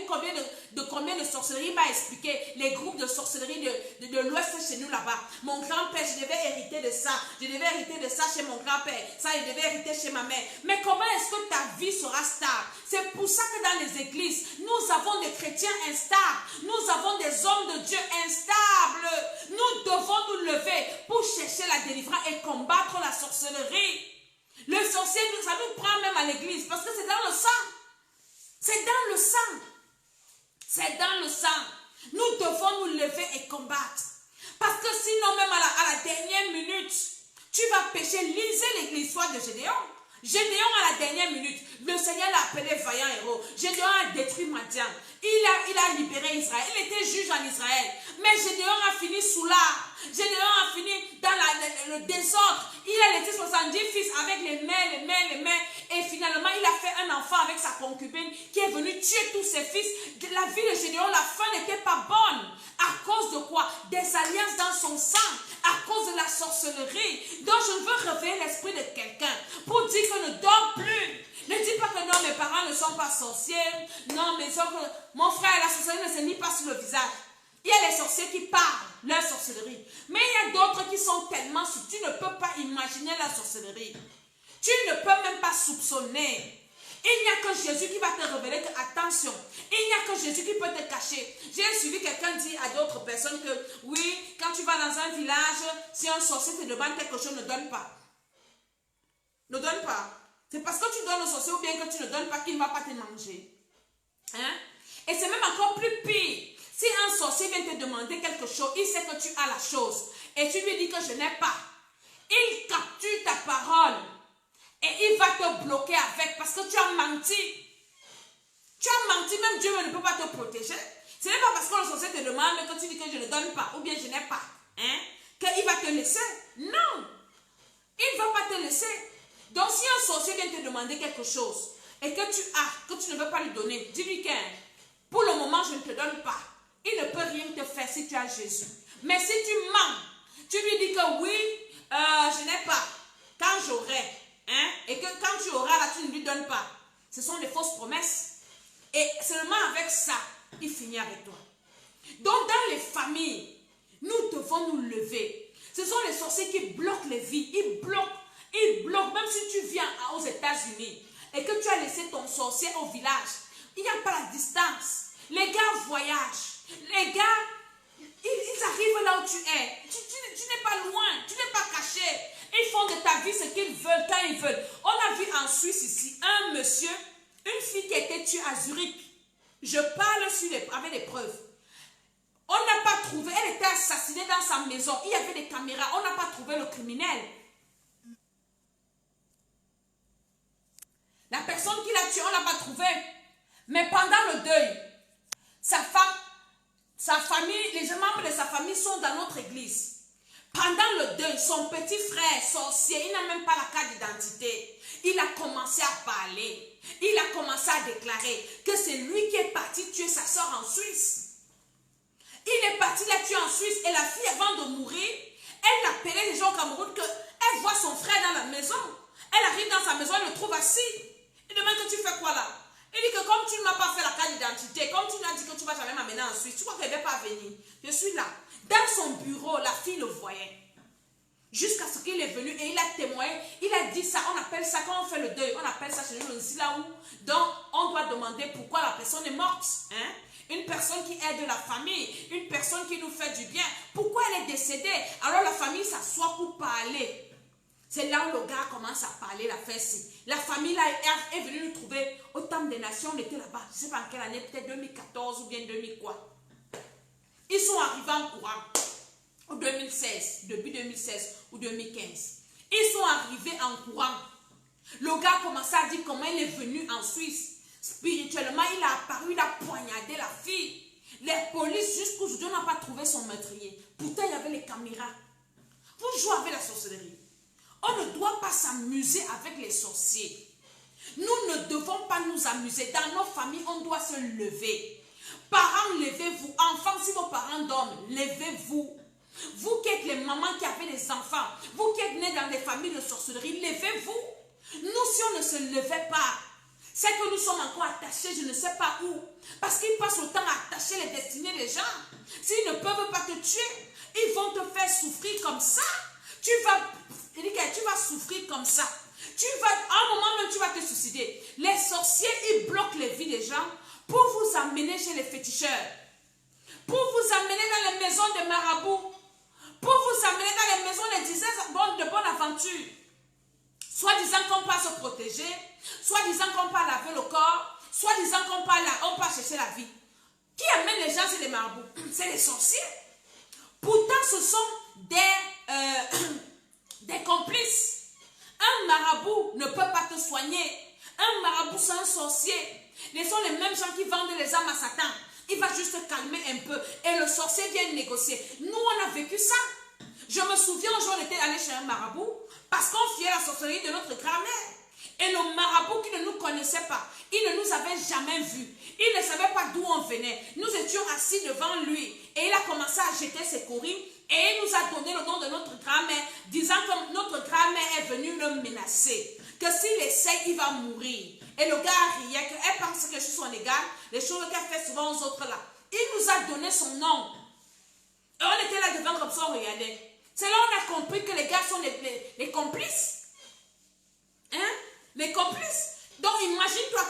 combien de sorcellerie? Il m'a expliqué les groupes de sorcellerie de l'Ouest chez nous là-bas. Mon grand-père, je devais hériter de ça. Je devais hériter de ça chez mon grand-père. Ça, je devais hériter chez ma mère. Mais comment est-ce que ta vie sera stable? C'est pour ça que dans les églises, nous avons des chrétiens instables. Nous avons des hommes de Dieu instables. Nous devons nous lever pour chercher la délivrance et combattre la sorcellerie. Le sorcier, ça nous prend même à l'église parce que c'est dans le sang. C'est dans le sang. C'est dans le sang. Nous devons nous lever et combattre. Parce que sinon, même à la dernière minute, tu vas pécher. Lisez l'histoire de Gédéon. Gédéon, à la dernière minute, le Seigneur l'a appelé vaillant héros. Gédéon a détruit Madian. Il a libéré Israël. Il était juge en Israël. Mais Gédéon a fini sous l'art. Gédéon a fini dans le désordre. Il a laissé 70 fils avec les mères. Et finalement, il a fait un enfant avec sa concubine qui est venue tuer tous ses fils. La vie de Gédéon, la fin n'était pas bonne. À cause de quoi? Des alliances dans son sang. À cause de la sorcellerie. Donc, je veux réveiller l'esprit de quelqu'un pour dire que ne dors plus. Ne dis pas que non, mes parents ne sont pas sorciers. Non, mon frère, la sorcellerie ne se nie pas sur le visage. Il y a les sorciers qui parlent leur sorcellerie. Mais il y a d'autres qui sont tellement... Tu ne peux pas imaginer la sorcellerie. Tu ne peux même pas soupçonner. Il n'y a que Jésus qui va te révéler que, attention, il n'y a que Jésus qui peut te cacher. J'ai suivi quelqu'un dire à d'autres personnes que, oui, quand tu vas dans un village, si un sorcier te demande quelque chose, ne donne pas. Ne donne pas. C'est parce que tu donnes au sorcier ou bien que tu ne donnes pas qu'il ne va pas te manger. Hein? Et c'est même encore plus pire. Si un sorcier vient te demander quelque chose, il sait que tu as la chose. Et tu lui dis que je n'ai pas. Il capture ta parole. Et il va te bloquer avec parce que tu as menti. Tu as menti, même Dieu ne peut pas te protéger. Ce n'est pas parce que le sorcier te demande que tu dis que je ne donne pas ou bien je n'ai pas. Hein, qu'il va te laisser. Non. Il ne va pas te laisser. Donc si un sorcier vient te demander quelque chose et que tu as, que tu ne veux pas lui donner, dis-lui que pour le moment je ne te donne pas. Il ne peut rien te faire si tu as Jésus. Mais si tu mens, tu lui dis que oui, je n'ai pas. Quand j'aurai. Hein? Et que quand tu auras là, tu ne lui donnes pas. Ce sont des fausses promesses. Et seulement avec ça, il finit avec toi. Donc dans les familles, nous devons nous lever. Ce sont les sorciers qui bloquent les vies. Ils bloquent. Même si tu viens aux États-Unis et que tu as laissé ton sorcier au village, il n'y a pas la distance. Les gars voyagent. Les gars, ils arrivent là où tu es. Tu n'es pas loin. Tu n'es pas caché. Ils font de ta vie ce qu'ils veulent quand ils veulent. On a vu en Suisse ici un monsieur, une fille qui a été tuée à Zurich. Je parle avec des preuves. On n'a pas trouvé, elle était assassinée dans sa maison. Il y avait des caméras. On n'a pas trouvé le criminel. La personne qui l'a tué, on ne l'a pas trouvé. Mais pendant le deuil, sa femme, sa famille, les membres de sa famille sont dans notre église. Pendant le deuil, son petit frère sorcier, il n'a même pas la carte d'identité. Il a commencé à parler. Il a commencé à déclarer que c'est lui qui est parti tuer sa soeur en Suisse. Il est parti la tuer en Suisse et la fille, avant de mourir, elle appelait les gens au Cameroun qu'elle voit son frère dans la maison. Elle arrive dans sa maison, elle le trouve assis. Il demande que tu fais quoi là? Il dit que comme tu ne m'as pas fait la carte d'identité, comme tu m'as dit que tu ne vas jamais m'amener en Suisse, tu crois qu'elle ne va pas venir? Je suis là. Dans son bureau, la fille le voyait. Jusqu'à ce qu'il est venu et il a témoigné. Il a dit ça, on appelle ça, quand on fait le deuil, on appelle ça chez nous le silaou. Donc, on doit demander pourquoi la personne est morte. Hein? Une personne qui aide la famille, une personne qui nous fait du bien. Pourquoi elle est décédée? Alors la famille s'assoit pour parler. C'est là où le gars commence à parler, la fesse. La famille là est venue nous trouver au Temple des Nations, on était là-bas. Je ne sais pas en quelle année, peut-être 2014 ou bien 2000 quoi. Ils sont arrivés en courant, en 2016, début 2016 ou 2015. Ils sont arrivés en courant. Le gars a commencé à dire comment il est venu en Suisse. Spirituellement, il a apparu, il a poignardé la fille. Les polices, jusqu'aujourd'hui, n'ont pas trouvé son meurtrier. Pourtant, il y avait les caméras. Vous jouez avec la sorcellerie. On ne doit pas s'amuser avec les sorciers. Nous ne devons pas nous amuser. Dans nos familles, on doit se lever. Parents, levez-vous. Enfants, si vos parents dorment, levez-vous. Vous qui êtes les mamans qui avez des enfants, vous qui êtes nés dans des familles de sorcellerie, levez-vous. Nous, si on ne se levait pas, c'est que nous sommes encore attachés, je ne sais pas où. Parce qu'ils passent le temps à attacher les destinées des gens. S'ils ne peuvent pas te tuer, ils vont te faire souffrir comme ça. Tu vas souffrir comme ça. À un moment même, tu vas te suicider. Les sorciers, ils bloquent les vies des gens pour vous amener chez les féticheurs. Pour vous amener dans les maisons des marabouts. Pour vous amener dans les maisons des dizaines de bonnes aventures. Soit disant qu'on peut se protéger, soit disant qu'on peut laver le corps, soit disant qu'on peut chercher la vie. Qui amène les gens chez les marabouts? C'est les sorciers. Pourtant, ce sont des complices. Un marabout ne peut pas te soigner. Un marabout, c'est un sorcier. Ce sont les mêmes gens qui vendent les âmes à Satan. Il va juste te calmer un peu. Et le sorcier vient négocier. Nous, on a vécu ça. Je me souviens, un jour, on était allé chez un marabout parce qu'on fiait la sorcellerie de notre grand-mère. Et le marabout qui ne nous connaissait pas, il ne nous avait jamais vus. Il ne savait pas d'où on venait. Nous étions assis devant lui. Et il a commencé à jeter ses courines. Et il nous a donné le nom de notre grand-mère, disant que notre grand-mère est venue le menacer. Que s'il essaye, il va mourir. Et le gars riait, qu'elle pense que je suis son égal. Les choses qu'elle fait souvent aux autres là. Il nous a donné son nom. Et on était là devant comme ça, on regardait. C'est là qu'on a compris que les gars sont les complices. Hein? Les complices. Donc imagine-toi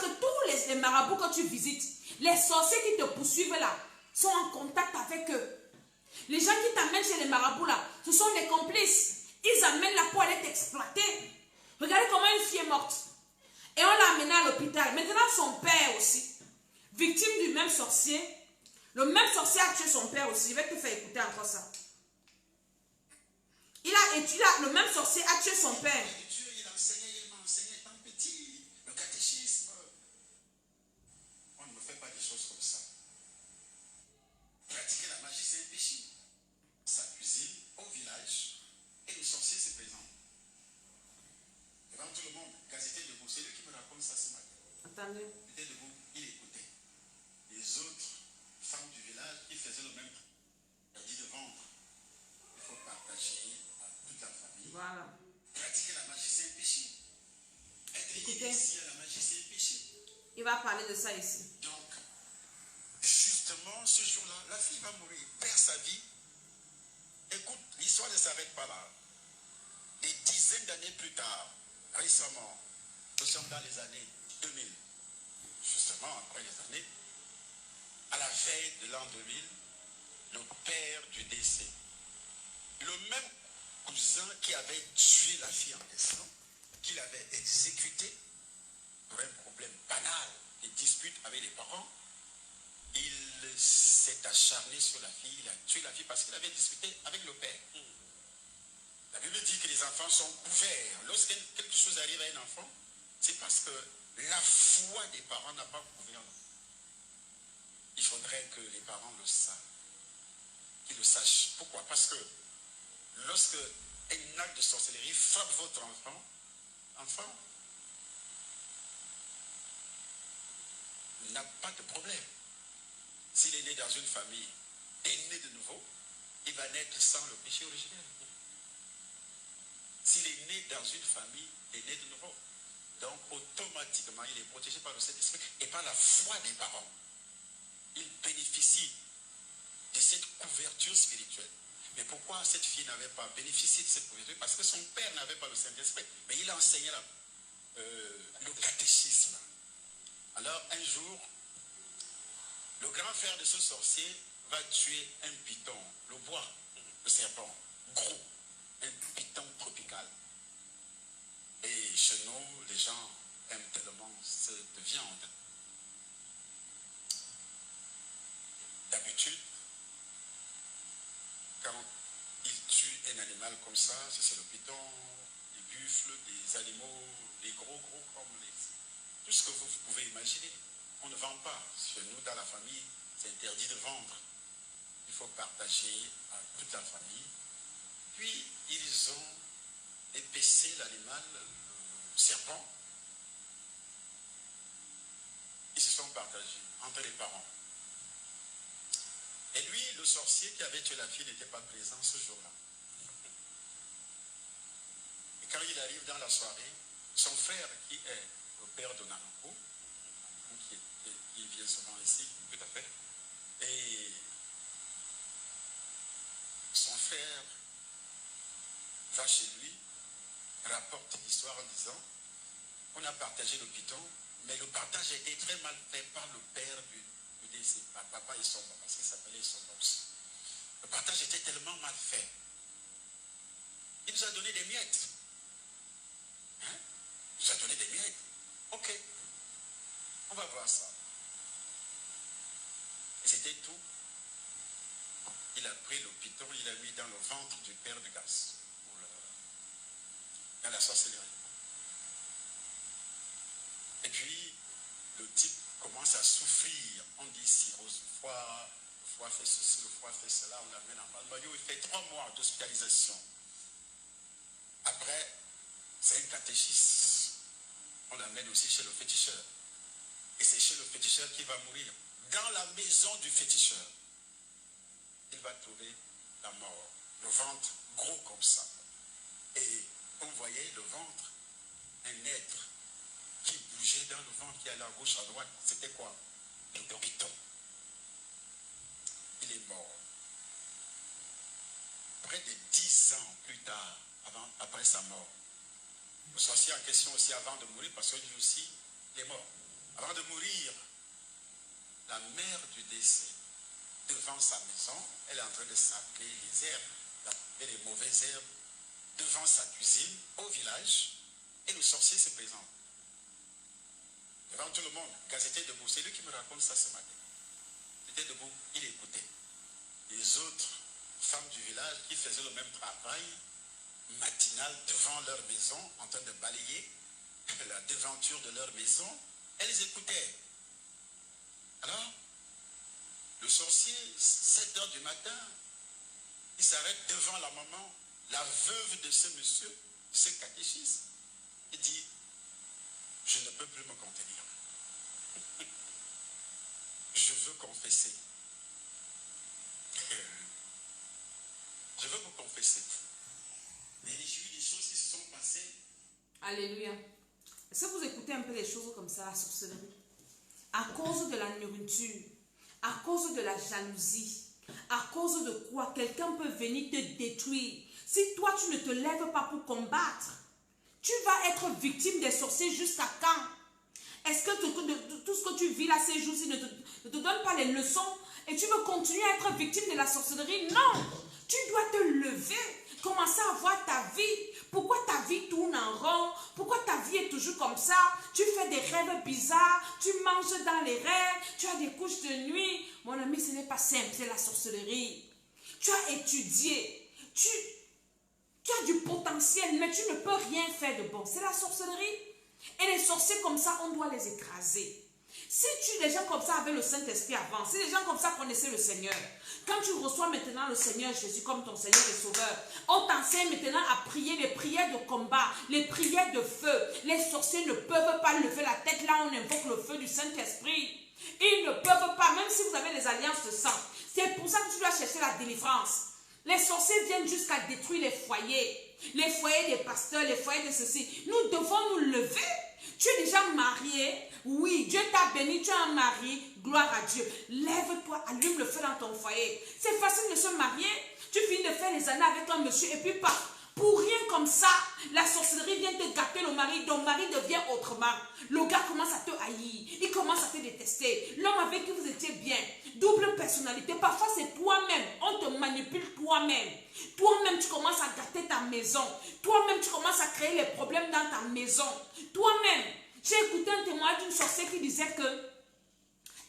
tu visites, les sorciers qui te poursuivent là sont en contact avec eux. Les gens qui t'amènent chez les marabouts là, ce sont des complices. Ils amènent la peau à être exploitée. Regardez comment une fille est morte. Et on l'a amenée à l'hôpital. Maintenant, son père aussi, victime du même sorcier. Le même sorcier a tué son père aussi. Je vais te faire écouter encore ça. Le même sorcier a tué son père. Dieu, il m'a enseigné tant petit. Le catéchisme. On ne me fait pas des choses comme ça. Pratiquer la magie, c'est un péché. Sa cuisine, au village, et les sorciers se présentent. Devant tout le monde, quand c'était debout, c'est lui qui me raconte ça ce matin. Attendez. Il était debout, il écoutait. Les autres femmes du village, ils faisaient le même truc. Il a dit de vendre. Il faut partager à toute la famille. Voilà. Pratiquer la magie, c'est un péché. Être Écoutez. initié à la magie, c'est un péché. Il va parler de ça ici. Donc, justement, ce jour-là, la fille va mourir, perd sa vie. Écoute, l'histoire ne s'arrête pas là. Des dizaines d'années plus tard, récemment, nous sommes dans les années 2000. Justement, après les années, à la veille de l'an 2000, le père du décès, le même cousin qui avait tué la fille en question, qu'il avait exécuté pour un problème banal, des disputes avec les parents, il s'est acharné sur la fille, il a tué la fille parce qu'il avait discuté avec le père. La Bible dit que les enfants sont couverts. Lorsque quelque chose arrive à un enfant, c'est parce que la foi des parents n'a pas couvert l'enfant. Il faudrait que les parents le savent, qu'ils le sachent. Pourquoi? Parce que lorsque un acte de sorcellerie frappe votre enfant n'a pas de problème. S'il est né dans une famille et né de nouveau, il va naître sans le péché originel. S'il est né dans une famille et né de nouveau, donc automatiquement il est protégé par le Saint-Esprit et par la foi des parents. Il bénéficie de cette couverture spirituelle. Mais pourquoi cette fille n'avait pas bénéficié de cette couverture? Parce que son père n'avait pas le Saint-Esprit. Mais il a enseigné le catéchisme. Alors un jour, le grand frère de ce sorcier va tuer un python, le bois, le serpent, gros, un python tropical. Et chez nous, les gens aiment tellement cette viande. D'habitude, quand ils tuent un animal comme ça, c'est le python, les buffles, des animaux, les gros comme tout ce que vous pouvez imaginer. On ne vend pas. Chez nous, dans la famille, c'est interdit de vendre. Il faut partager à toute la famille. Puis, ils ont épaissé l'animal, le serpent. Ils se sont partagés entre les parents. Et lui, le sorcier qui avait tué la fille, n'était pas présent ce jour-là. Et quand il arrive dans la soirée, son frère, qui est le père de Nanako, qui vient souvent ici, tout à fait, et son frère va chez lui, rapporte l'histoire en disant, on a partagé le python, mais le partage a été très mal fait par le père du décès, par papa et son papa, parce qu'il s'appelait son aussi. Le partage était tellement mal fait. Il nous a donné des miettes. Hein? Il nous a donné des miettes. Ok. On va voir ça. Et c'était tout. Il a pris le python, il l'a mis dans le ventre du père de Gas. Dans la sorcellerie. Et puis, le type commence à souffrir. On dit cirrhose du foie, le foie fait ceci, le foie fait cela, on l'amène en Balmayo, il fait 3 mois d'hospitalisation. Après, c'est un catéchisme. On l'amène aussi chez le féticheur. Et c'est chez le féticheur qu'il va mourir. Dans la maison du féticheur, il va trouver la mort. Le ventre gros comme ça. Et on voyait le ventre, un être qui bougeait dans le ventre, qui allait à gauche, à droite. C'était quoi? Le python. Il est mort. Près de 10 ans plus tard, après sa mort. Le sorcier en question aussi, avant de mourir, parce que lui aussi, il est mort. Avant de mourir, la mère du décès, devant sa maison, elle est en train de saper les herbes, les mauvaises herbes, devant sa cuisine, au village, et le sorcier se présente. Devant tout le monde, quand c'était debout, c'est lui qui me raconte ça ce matin. Il était debout, il écoutait. Les autres femmes du village qui faisaient le même travail matinal devant leur maison, en train de balayer la devanture de leur maison, elles écoutaient. Alors, le sorcier, 7 heures du matin, il s'arrête devant la maman, la veuve de ce monsieur, ce catéchisme, et dit, je ne peux plus me contenir. Je veux confesser. Je veux vous confesser. Mais les choses qui se sont passées. Alléluia. Est-ce que vous écoutez un peu les choses comme ça, la sorcellerie? À cause de la nourriture, à cause de la jalousie, à cause de quoi quelqu'un peut venir te détruire. Si toi tu ne te lèves pas pour combattre, tu vas être victime des sorciers jusqu'à quand? Est-ce que tout ce que tu vis là ces jours-ci ne te donne pas les leçons et tu veux continuer à être victime de la sorcellerie? Non! Tu dois te lever, commencer à voir ta vie. Pourquoi ta vie tourne en rond? Pourquoi ta vie est toujours comme ça? Tu fais des rêves bizarres, tu manges dans les rêves, tu as des couches de nuit. Mon ami, ce n'est pas simple, c'est la sorcellerie. Tu as étudié, tu as du potentiel, mais tu ne peux rien faire de bon. C'est la sorcellerie. Et les sorciers comme ça, on doit les écraser. Si les gens comme ça avaient le Saint-Esprit avant, si les gens comme ça connaissaient le Seigneur, quand tu reçois maintenant le Seigneur Jésus comme ton Seigneur et Sauveur, on t'enseigne maintenant à prier les prières de combat, les prières de feu. Les sorciers ne peuvent pas lever la tête là où on invoque le feu du Saint-Esprit. Ils ne peuvent pas, même si vous avez les alliances de sang. C'est pour ça que tu dois chercher la délivrance. Les sorciers viennent jusqu'à détruire les foyers des pasteurs, les foyers de ceci. Nous devons nous lever. Tu es déjà marié, oui, Dieu t'a béni, tu as un mari, gloire à Dieu. Lève-toi, allume le feu dans ton foyer. C'est facile de se marier, tu finis de faire les années avec un monsieur et puis pas. Pour rien comme ça, la sorcellerie vient te gâter le mari, ton mari devient autrement. Le gars commence à te haïr, il commence à te détester. L'homme avec qui vous étiez bien, double personnalité, parfois c'est toi-même, on te manipule toi-même. Toi-même tu commences à gâter ta maison, toi-même tu commences à créer les problèmes dans ta maison. Toi-même, j'ai écouté un témoignage d'une sorcière qui disait que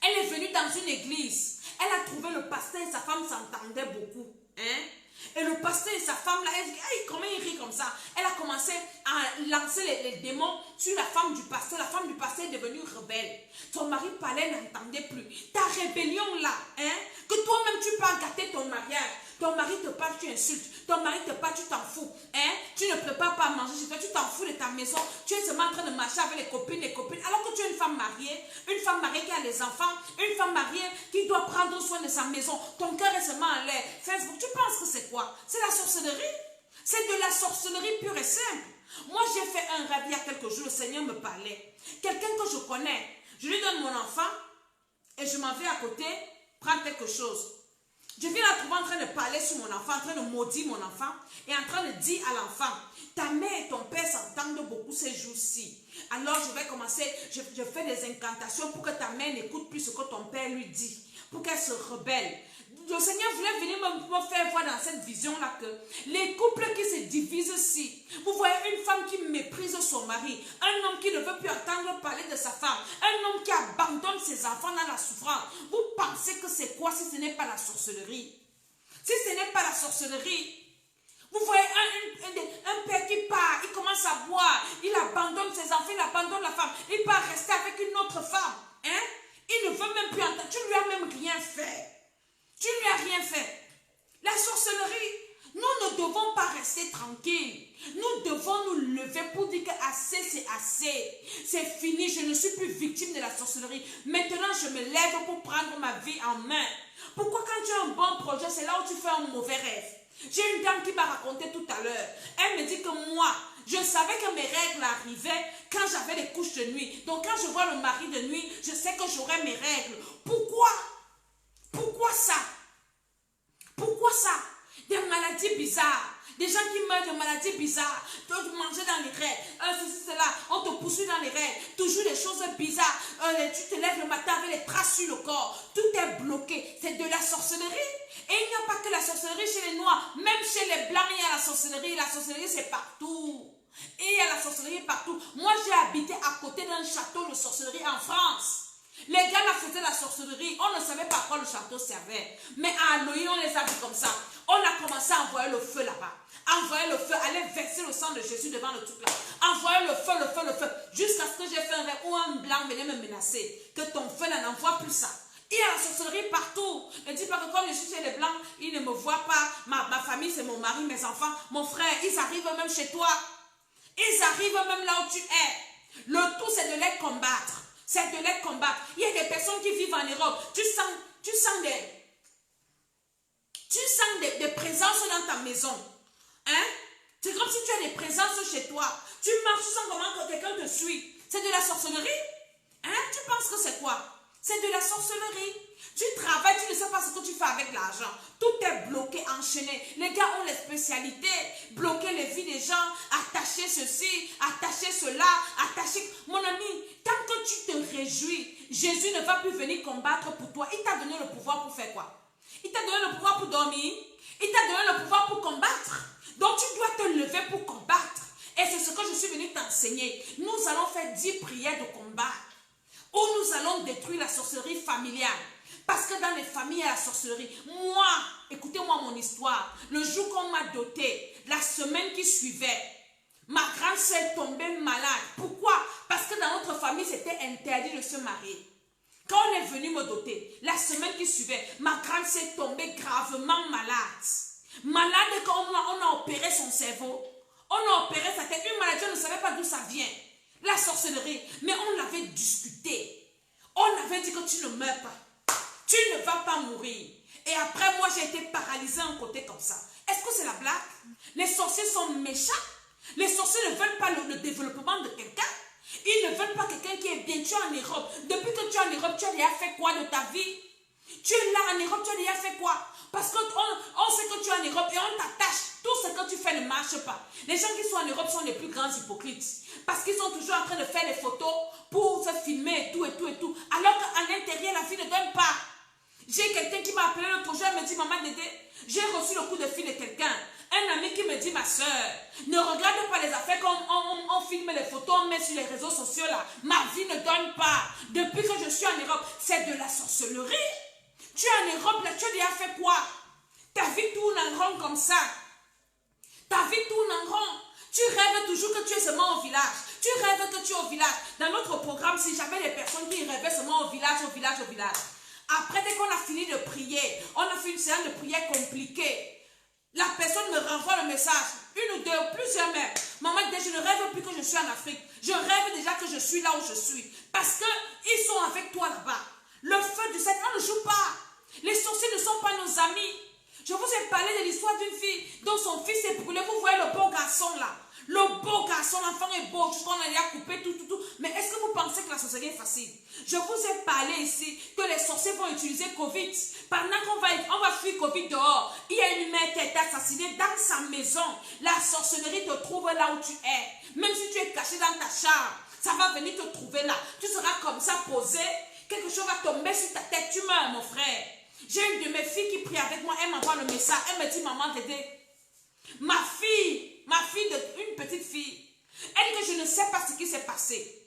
elle est venue dans une église, elle a trouvé le pasteur et sa femme s'entendaient beaucoup. Et le pasteur et sa femme là, elle dit, hey, comment il rit comme ça? Elle a commencé à lancer les démons sur la femme du pasteur. La femme du pasteur est devenue rebelle. Ton mari parlait, n'entendait plus. Ta rébellion là, que toi-même tu peux gâter ton mariage. Ton mari te parle, tu insultes. Ton mari te parle, tu t'en fous. Tu ne prépares pas à manger chez toi, tu t'en fous de ta maison. Tu es seulement en train de marcher avec les copines. Alors que tu es une femme mariée qui a les enfants, une femme mariée qui doit prendre soin de sa maison. Ton cœur est seulement en l'air. Facebook, tu penses que c'est quoi? C'est la sorcellerie. C'est de la sorcellerie pure et simple. Moi, j'ai fait un rêve il y a quelques jours, le Seigneur me parlait. Quelqu'un que je connais, je lui donne mon enfant et je m'en vais à côté prendre quelque chose. Je viens la trouver en train de parler sur mon enfant, en train de maudire mon enfant et en train de dire à l'enfant, ta mère et ton père s'entendent beaucoup ces jours-ci. Alors je vais commencer, je fais des incantations pour que ta mère n'écoute plus ce que ton père lui dit, pour qu'elle se rebelle. Le Seigneur voulait venir me faire voir dans cette vision-là que les couples qui se divisent aussi, vous voyez une femme qui méprise son mari, un homme qui ne veut plus entendre parler de sa femme, un homme qui abandonne ses enfants dans la souffrance. Vous pensez que c'est quoi si ce n'est pas la sorcellerie? Si ce n'est pas la sorcellerie, vous voyez un père qui part, il commence à boire, il abandonne ses enfants, il abandonne la femme, il part rester avec une autre femme. Il ne veut même plus entendre, tu ne lui as même rien fait. Tu ne lui as rien fait. La sorcellerie, nous ne devons pas rester tranquilles. Nous devons nous lever pour dire que assez, c'est assez. C'est fini, je ne suis plus victime de la sorcellerie. Maintenant, je me lève pour prendre ma vie en main. Pourquoi quand tu as un bon projet, c'est là où tu fais un mauvais rêve? J'ai une dame qui m'a raconté tout à l'heure. Elle me dit que moi, je savais que mes règles arrivaient quand j'avais les couches de nuit. Donc quand je vois le mari de nuit, je sais que j'aurai mes règles. Pourquoi? Pourquoi ça? Pourquoi ça? Des maladies bizarres, Des gens qui meurent de maladies bizarres. D'autres manger dans les rêves. Ceci, cela. On te poursuit dans les rêves. Toujours des choses bizarres. Tu te lèves le matin avec les traces sur le corps. Tout est bloqué. C'est de la sorcellerie. Et il n'y a pas que la sorcellerie chez les Noirs. Même chez les Blancs, il y a la sorcellerie. La sorcellerie, c'est partout. Et il y a la sorcellerie partout. Moi, j'ai habité à côté d'un château de sorcellerie en France. Les gars là faisaient la sorcellerie. On ne savait pas à quoi le château servait. Mais à Aloï, on les a vus comme ça. On a commencé à envoyer le feu là-bas. Envoyer le feu, aller verser le sang de Jésus devant le truc là. Envoyer le feu. Jusqu'à ce que j'ai fait un rêve où un blanc venait me menacer. Que ton feu là n'envoie plus ça. Il y a la sorcellerie partout. Ne dis pas que comme je suis chez les blancs, ils ne me voient pas. Ma famille, c'est mon mari, mes enfants, mon frère. Ils arrivent même chez toi. Ils arrivent même là où tu es. Le tout, c'est de les combattre. C'est de les combattre. Il y a des personnes qui vivent en Europe. Tu sens des présences dans ta maison. Hein? C'est comme si tu as des présences chez toi. Tu marches, tu sens comment quelqu'un te suit. C'est de la sorcellerie. Hein? Tu penses que c'est quoi? C'est de la sorcellerie. Tu travailles, tu ne sais pas ce que tu fais avec l'argent. Tout est bloqué, enchaîné. Les gars ont les spécialités. Bloquer les vies des gens, attacher ceci, attacher cela, attacher... Mon ami, tant que tu te réjouis, Jésus ne va plus venir combattre pour toi. Il t'a donné le pouvoir pour faire quoi? Il t'a donné le pouvoir pour dormir. Il t'a donné le pouvoir pour combattre. Donc tu dois te lever pour combattre. Et c'est ce que je suis venu t'enseigner. Nous allons faire 10 prières de combat. Où nous allons détruire la sorcellerie familiale. Parce que dans les familles, il y a la sorcellerie. Moi, écoutez-moi mon histoire. Le jour qu'on m'a doté, la semaine qui suivait, ma grande sœur tombait malade. Pourquoi? Parce que dans notre famille, c'était interdit de se marier. Quand on est venu me doter, la semaine qui suivait, ma grande sœur tombait gravement malade. Malade quand on a opéré son cerveau. On a opéré sa tête. Une maladie, on ne savait pas d'où ça vient. La sorcellerie. Mais on l'avait discuté. On avait dit que tu ne meurs pas. Tu ne vas pas mourir. Et après, moi, j'ai été paralysée un côté comme ça. Est-ce que c'est la blague? Les sorciers sont méchants. Les sorciers ne veulent pas le développement de quelqu'un. Ils ne veulent pas quelqu'un qui est bien. Tu es en Europe. Depuis que tu es en Europe, tu as déjà fait quoi de ta vie? Tu es là en Europe, tu as déjà fait quoi? Parce qu'on sait que tu es en Europe et on t'attache. Tout ce que tu fais ne marche pas. Les gens qui sont en Europe sont les plus grands hypocrites. Parce qu'ils sont toujours en train de faire des photos pour se filmer et tout. Alors qu'à l'intérieur, la fille ne donne pas. J'ai quelqu'un qui m'a appelé l'autre jour, elle me dit, maman Dédé, j'ai reçu le coup de fil de quelqu'un. Un ami qui me dit, ma soeur, ne regarde pas les affaires comme on filme les photos, on met sur les réseaux sociaux là. Ma vie ne donne pas. Depuis que je suis en Europe, c'est de la sorcellerie. Tu es en Europe, là, tu as déjà fait quoi? Ta vie tourne en rond comme ça. Ta vie tourne en rond. Tu rêves toujours que tu es seulement au village. Tu rêves que tu es au village. Dans notre programme, si j'avais des personnes qui rêvaient seulement au village. Après, dès qu'on a fini de prier, on a fait une séance de prière compliquée. La personne me renvoie le message, une ou deux, plusieurs même. Maman, je ne rêve plus que je suis en Afrique. Je rêve déjà que je suis là où je suis. Parce qu'ils sont avec toi là-bas. Le feu du Seigneur, on ne joue pas. Les sorciers ne sont pas nos amis. Je vous ai parlé de l'histoire d'une fille dont son fils est brûlé. Vous voyez le beau garçon là. Le beau garçon, l'enfant est beau, jusqu'on a déjà coupé tout. Mais est-ce que vous pensez que la sorcellerie est facile? Je vous ai parlé ici que les sorciers vont utiliser Covid. Pendant qu'on va fuir Covid dehors, il y a une mère qui a été assassinée dans sa maison. La sorcellerie te trouve là où tu es. Même si tu es caché dans ta chambre, ça va venir te trouver là. Tu seras comme ça posé, quelque chose va tomber sur ta tête, tu meurs mon frère. J'ai une de mes filles qui prie avec moi, elle m'envoie le message, elle me dit, maman Dédé, ma fille, une petite fille, elle dit que je ne sais pas ce qui s'est passé.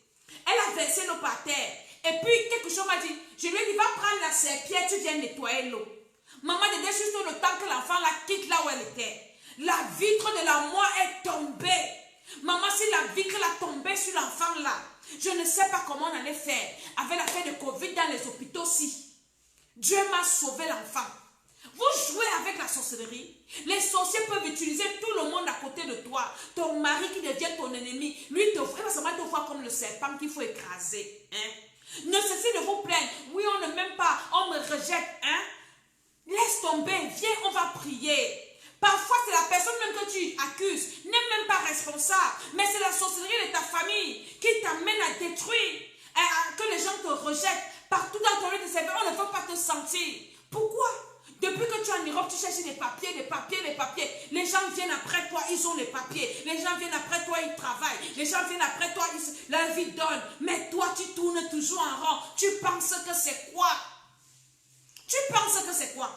Elle a versé l'eau par terre. Et puis quelque chose m'a dit, je lui ai dit, va prendre la serpillère, tu viens nettoyer l'eau. Maman Dédé, juste le temps que l'enfant la quitte là où elle était. La vitre de la moi est tombée. Maman, si la vitre l'a tombée sur l'enfant là, je ne sais pas comment on allait faire. Avec l'affaire de Covid dans les hôpitaux aussi. Dieu m'a sauvé l'enfant. Vous jouez avec la sorcellerie. Les sorciers peuvent utiliser tout le monde à côté de toi. Ton mari qui devient ton ennemi. Lui, il va seulement te voir comme le serpent qu'il faut écraser. Hein? Ne cessez de vous plaindre. Oui, on ne m'aime pas. On me rejette. Hein? Laisse tomber. Viens, on va prier. Parfois, c'est la personne même que tu accuses. N'est même pas responsable. Mais c'est la sorcellerie de ta famille qui t'amène à détruire. Que les gens te rejettent. Partout dans ton lieu de service, on ne veut pas te sentir. Pourquoi? Depuis que tu es en Europe, tu cherches des papiers, des papiers, des papiers. Les gens viennent après toi, ils ont les papiers. Les gens viennent après toi, ils travaillent. Les gens viennent après toi, leur vie donne. Mais toi, tu tournes toujours en rond. Tu penses que c'est quoi? Tu penses que c'est quoi?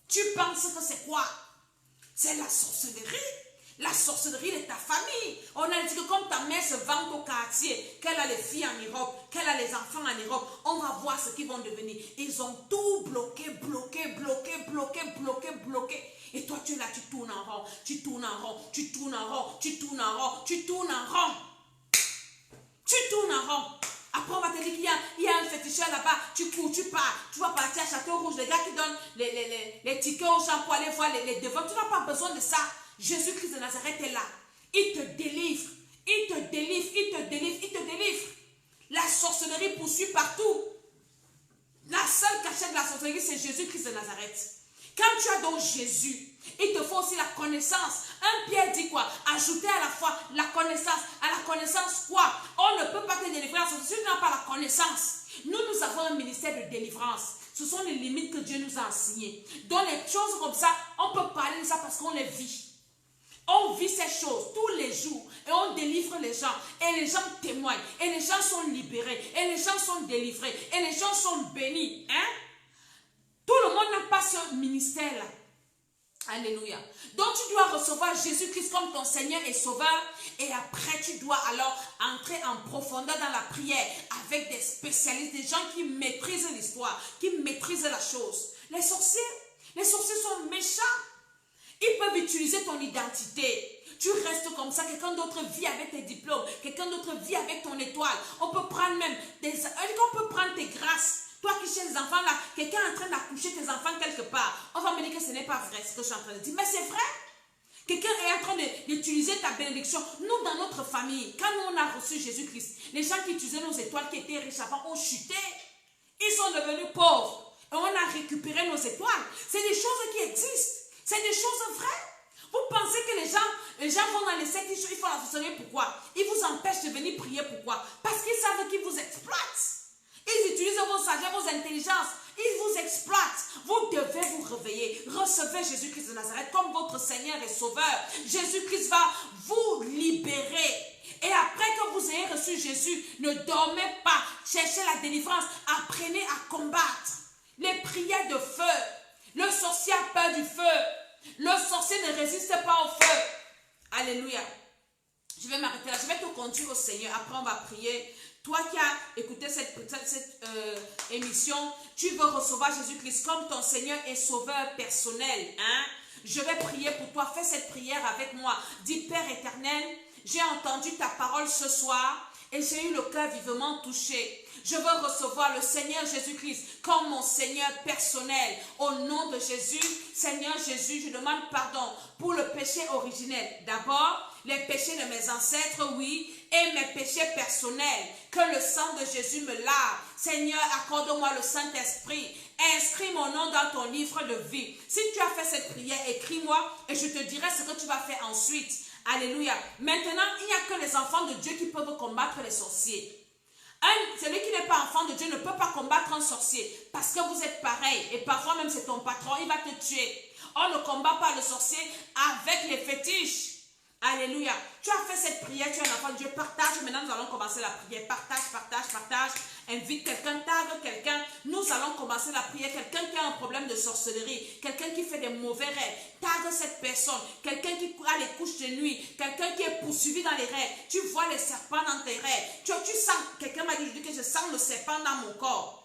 Tu penses que c'est quoi? C'est la sorcellerie. La sorcellerie de ta famille. On a dit que comme ta mère se vante au quartier, qu'elle a les filles en Europe, qu'elle a les enfants en Europe, on va voir ce qu'ils vont devenir. Ils ont tout bloqué, bloqué, bloqué, bloqué, bloqué, bloqué. Et toi, tu es là, tu tournes en rond, tu tournes en rond, tu tournes en rond, tu tournes en rond, tu tournes en rond. Tu tournes en rond. Après, on va te dire qu'il y a un féticheur là-bas. Tu cours, tu pars. Tu vas partir à Château Rouge. Les gars qui donnent les tickets aux gens pour aller voir les devants. Tu n'as pas besoin de ça. Jésus-Christ de Nazareth est là. Il te délivre. Il te délivre. Il te délivre. Il te délivre. La sorcellerie poursuit partout. La seule cachette de la sorcellerie, c'est Jésus-Christ de Nazareth. Quand tu as donc Jésus, il te faut aussi la connaissance. Un Pierre dit quoi? Ajouter à la foi la connaissance. À la connaissance quoi? On ne peut pas te délivrer si tu n'as pas la connaissance. Nous avons un ministère de délivrance. Ce sont les limites que Dieu nous a enseignées. Dans les choses comme ça, on peut parler de ça parce qu'on les vit. On vit ces choses tous les jours et on délivre les gens. Et les gens témoignent. Et les gens sont libérés. Et les gens sont délivrés. Et les gens sont bénis. Hein? Tout le monde n'a pas ce ministère-là. Alléluia. Donc tu dois recevoir Jésus-Christ comme ton Seigneur et Sauveur. Et après tu dois alors entrer en profondeur dans la prière avec des spécialistes, des gens qui maîtrisent l'histoire, qui maîtrisent la chose. Les sorciers sont méchants. Ils peuvent utiliser ton identité. Tu restes comme ça, quelqu'un d'autre vit avec tes diplômes, quelqu'un d'autre vit avec ton étoile. On peut prendre même on peut prendre tes grâces. Toi qui cherches des enfants là, quelqu'un est en train d'accoucher tes enfants quelque part. On va me dire que ce n'est pas vrai ce que je suis en train de dire. Mais c'est vrai. Quelqu'un est en train d'utiliser ta bénédiction. Nous, dans notre famille, quand nous on a reçu Jésus-Christ, les gens qui utilisaient nos étoiles, qui étaient riches avant, ont chuté. Ils sont devenus pauvres. Et on a récupéré nos étoiles. C'est des choses qui existent. C'est des choses vraies. Vous pensez que les gens vont dans les sectes, ils font la sorcellerie, pourquoi? Ils vous empêchent de venir prier, pourquoi? Parce qu'ils savent qu'ils vous exploitent. Ils utilisent vos sagesse, vos intelligences. Ils vous exploitent. Vous devez vous réveiller. Recevez Jésus-Christ de Nazareth comme votre Seigneur et Sauveur. Jésus-Christ va vous libérer. Et après que vous ayez reçu Jésus, ne dormez pas. Cherchez la délivrance. Apprenez à combattre. Les prières de feu. Le sorcier a peur du feu. Le sorcier ne résiste pas au feu. Alléluia. Je vais m'arrêter là. Je vais te conduire au Seigneur. Après, on va prier. Toi qui as écouté cette émission, tu veux recevoir Jésus-Christ comme ton Seigneur et Sauveur personnel. Hein? Je vais prier pour toi. Fais cette prière avec moi. Dis, Père éternel, j'ai entendu ta parole ce soir et j'ai eu le cœur vivement touché. Je veux recevoir le Seigneur Jésus-Christ comme mon Seigneur personnel. Au nom de Jésus, Seigneur Jésus, je demande pardon pour le péché originel. D'abord, les péchés de mes ancêtres, oui, et mes péchés personnels. Que le sang de Jésus me lave. Seigneur, accorde-moi le Saint-Esprit. Inscris mon nom dans ton livre de vie. Si tu as fait cette prière, écris-moi et je te dirai ce que tu vas faire ensuite. Alléluia. Maintenant, il n'y a que les enfants de Dieu qui peuvent combattre les sorciers. Celui qui n'est pas enfant de Dieu ne peut pas combattre un sorcier parce que vous êtes pareil et parfois même c'est ton patron, il va te tuer. On ne combat pas le sorcier avec les fétiches. Alléluia. Tu as fait cette prière, tu es un enfant de Dieu. Partage. Maintenant, nous allons commencer la prière. Partage, partage, partage. Invite quelqu'un, tag quelqu'un. Nous allons commencer la prière. Quelqu'un qui a un problème de sorcellerie. Quelqu'un qui fait des mauvais rêves. Tag cette personne. Quelqu'un qui a les couches de nuit. Quelqu'un qui est poursuivi dans les rêves. Tu vois les serpents dans tes rêves. Tu sens. Quelqu'un m'a dit que je sens le serpent dans mon corps.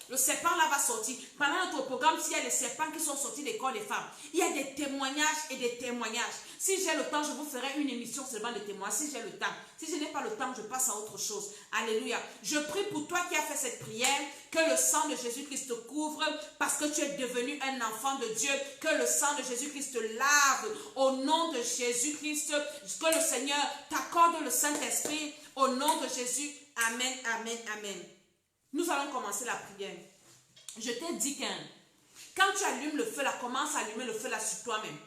Le serpent là va sortir. Pendant notre programme, s'il y a les serpents qui sont sortis des corps des femmes, il y a des témoignages et des témoignages. Si j'ai le temps, je vous ferai une émission seulement de témoignages. Si j'ai le temps. Si je n'ai pas le temps, je passe à autre chose. Alléluia. Je prie pour toi qui as fait cette prière, que le sang de Jésus-Christ te couvre parce que tu es devenu un enfant de Dieu. Que le sang de Jésus-Christ te lave au nom de Jésus-Christ. Que le Seigneur t'accorde le Saint-Esprit au nom de Jésus. Amen, amen, amen. Nous allons commencer la prière. Je t'ai dit que quand tu allumes le feu là, commence à allumer le feu là sur toi-même.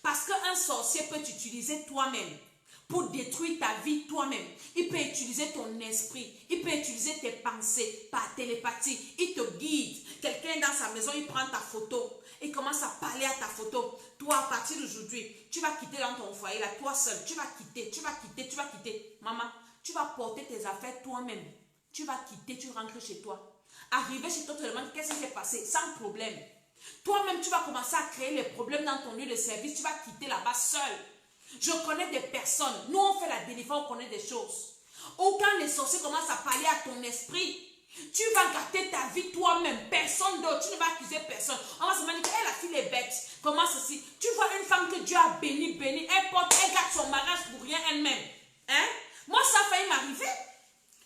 Parce qu'un sorcier peut t'utiliser toi-même pour détruire ta vie toi-même. Il peut utiliser ton esprit. Il peut utiliser tes pensées par télépathie. Il te guide. Quelqu'un est dans sa maison, il prend ta photo. Il commence à parler à ta photo. Toi, à partir d'aujourd'hui, tu vas quitter dans ton foyer, là, toi seul. Tu vas quitter, tu vas quitter, tu vas quitter. Maman, tu vas porter tes affaires toi-même. Tu vas quitter, tu rentres chez toi. Arriver chez toi, tu te demandes qu'est-ce qui s'est passé, sans problème. Toi-même, tu vas commencer à créer les problèmes dans ton lieu de service. Tu vas quitter là-bas seul. Je connais des personnes. Nous, on fait la délivrance, on connaît des choses. Ou quand les sorciers commencent à parler à ton esprit, tu vas gâter ta vie toi-même. Personne d'autre. Tu ne vas accuser personne. On va se demander que la fille est bête. Comment ceci? Tu vois une femme que Dieu a bénie, elle porte, elle gâte son mariage pour rien elle-même. Hein? Moi, ça a failli m'arriver.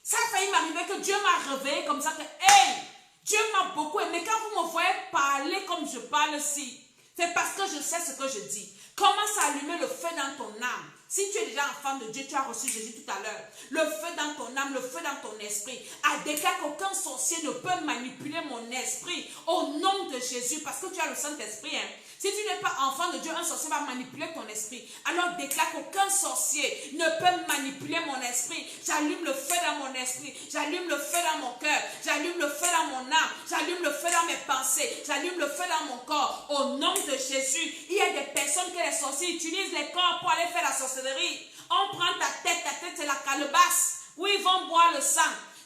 Ça a failli m'arriver que Dieu m'a réveillé comme ça que, hey, Dieu m'a beaucoup aimé. Quand vous me voyez parler comme je parle ici, c'est parce que je sais ce que je dis. Commence à allumer le feu dans ton âme. Si tu es déjà enfant de Dieu, tu as reçu Jésus tout à l'heure. Le feu dans ton âme, le feu dans ton esprit. À déclarer qu'aucun sorcier ne peut manipuler mon esprit au nom de Jésus. Parce que tu as le Saint-Esprit. Hein. Si tu n'es pas enfant de Dieu, un sorcier va manipuler ton esprit. Alors déclare qu'aucun sorcier ne peut manipuler mon esprit. J'allume le feu dans mon esprit. J'allume le feu dans mon cœur. J'allume le feu dans mon âme. J'allume le feu dans mes pensées. J'allume le feu dans mon corps. Au nom de Jésus, il y a des personnes que les sorciers utilisent les corps pour aller faire la sorcellerie. On prend ta tête c'est la calebasse. Où ils vont boire le sang.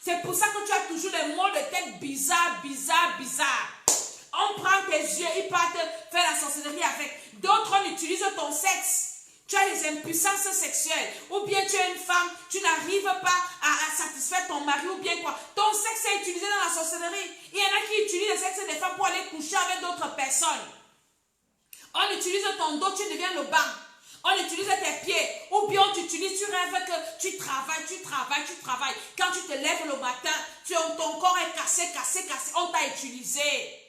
C'est pour ça que tu as toujours des maux de tête bizarres. On prend tes yeux, ils partent faire la sorcellerie avec. D'autres, on utilise ton sexe. Tu as des impuissances sexuelles. Ou bien tu es une femme, tu n'arrives pas à satisfaire ton mari ou bien quoi. Ton sexe est utilisé dans la sorcellerie. Il y en a qui utilisent le sexe des femmes pour aller coucher avec d'autres personnes. On utilise ton dos, tu deviens le banc. On utilise tes pieds. Ou bien on t'utilise, tu rêves que tu travailles. Quand tu te lèves le matin, ton corps est cassé. On t'a utilisé.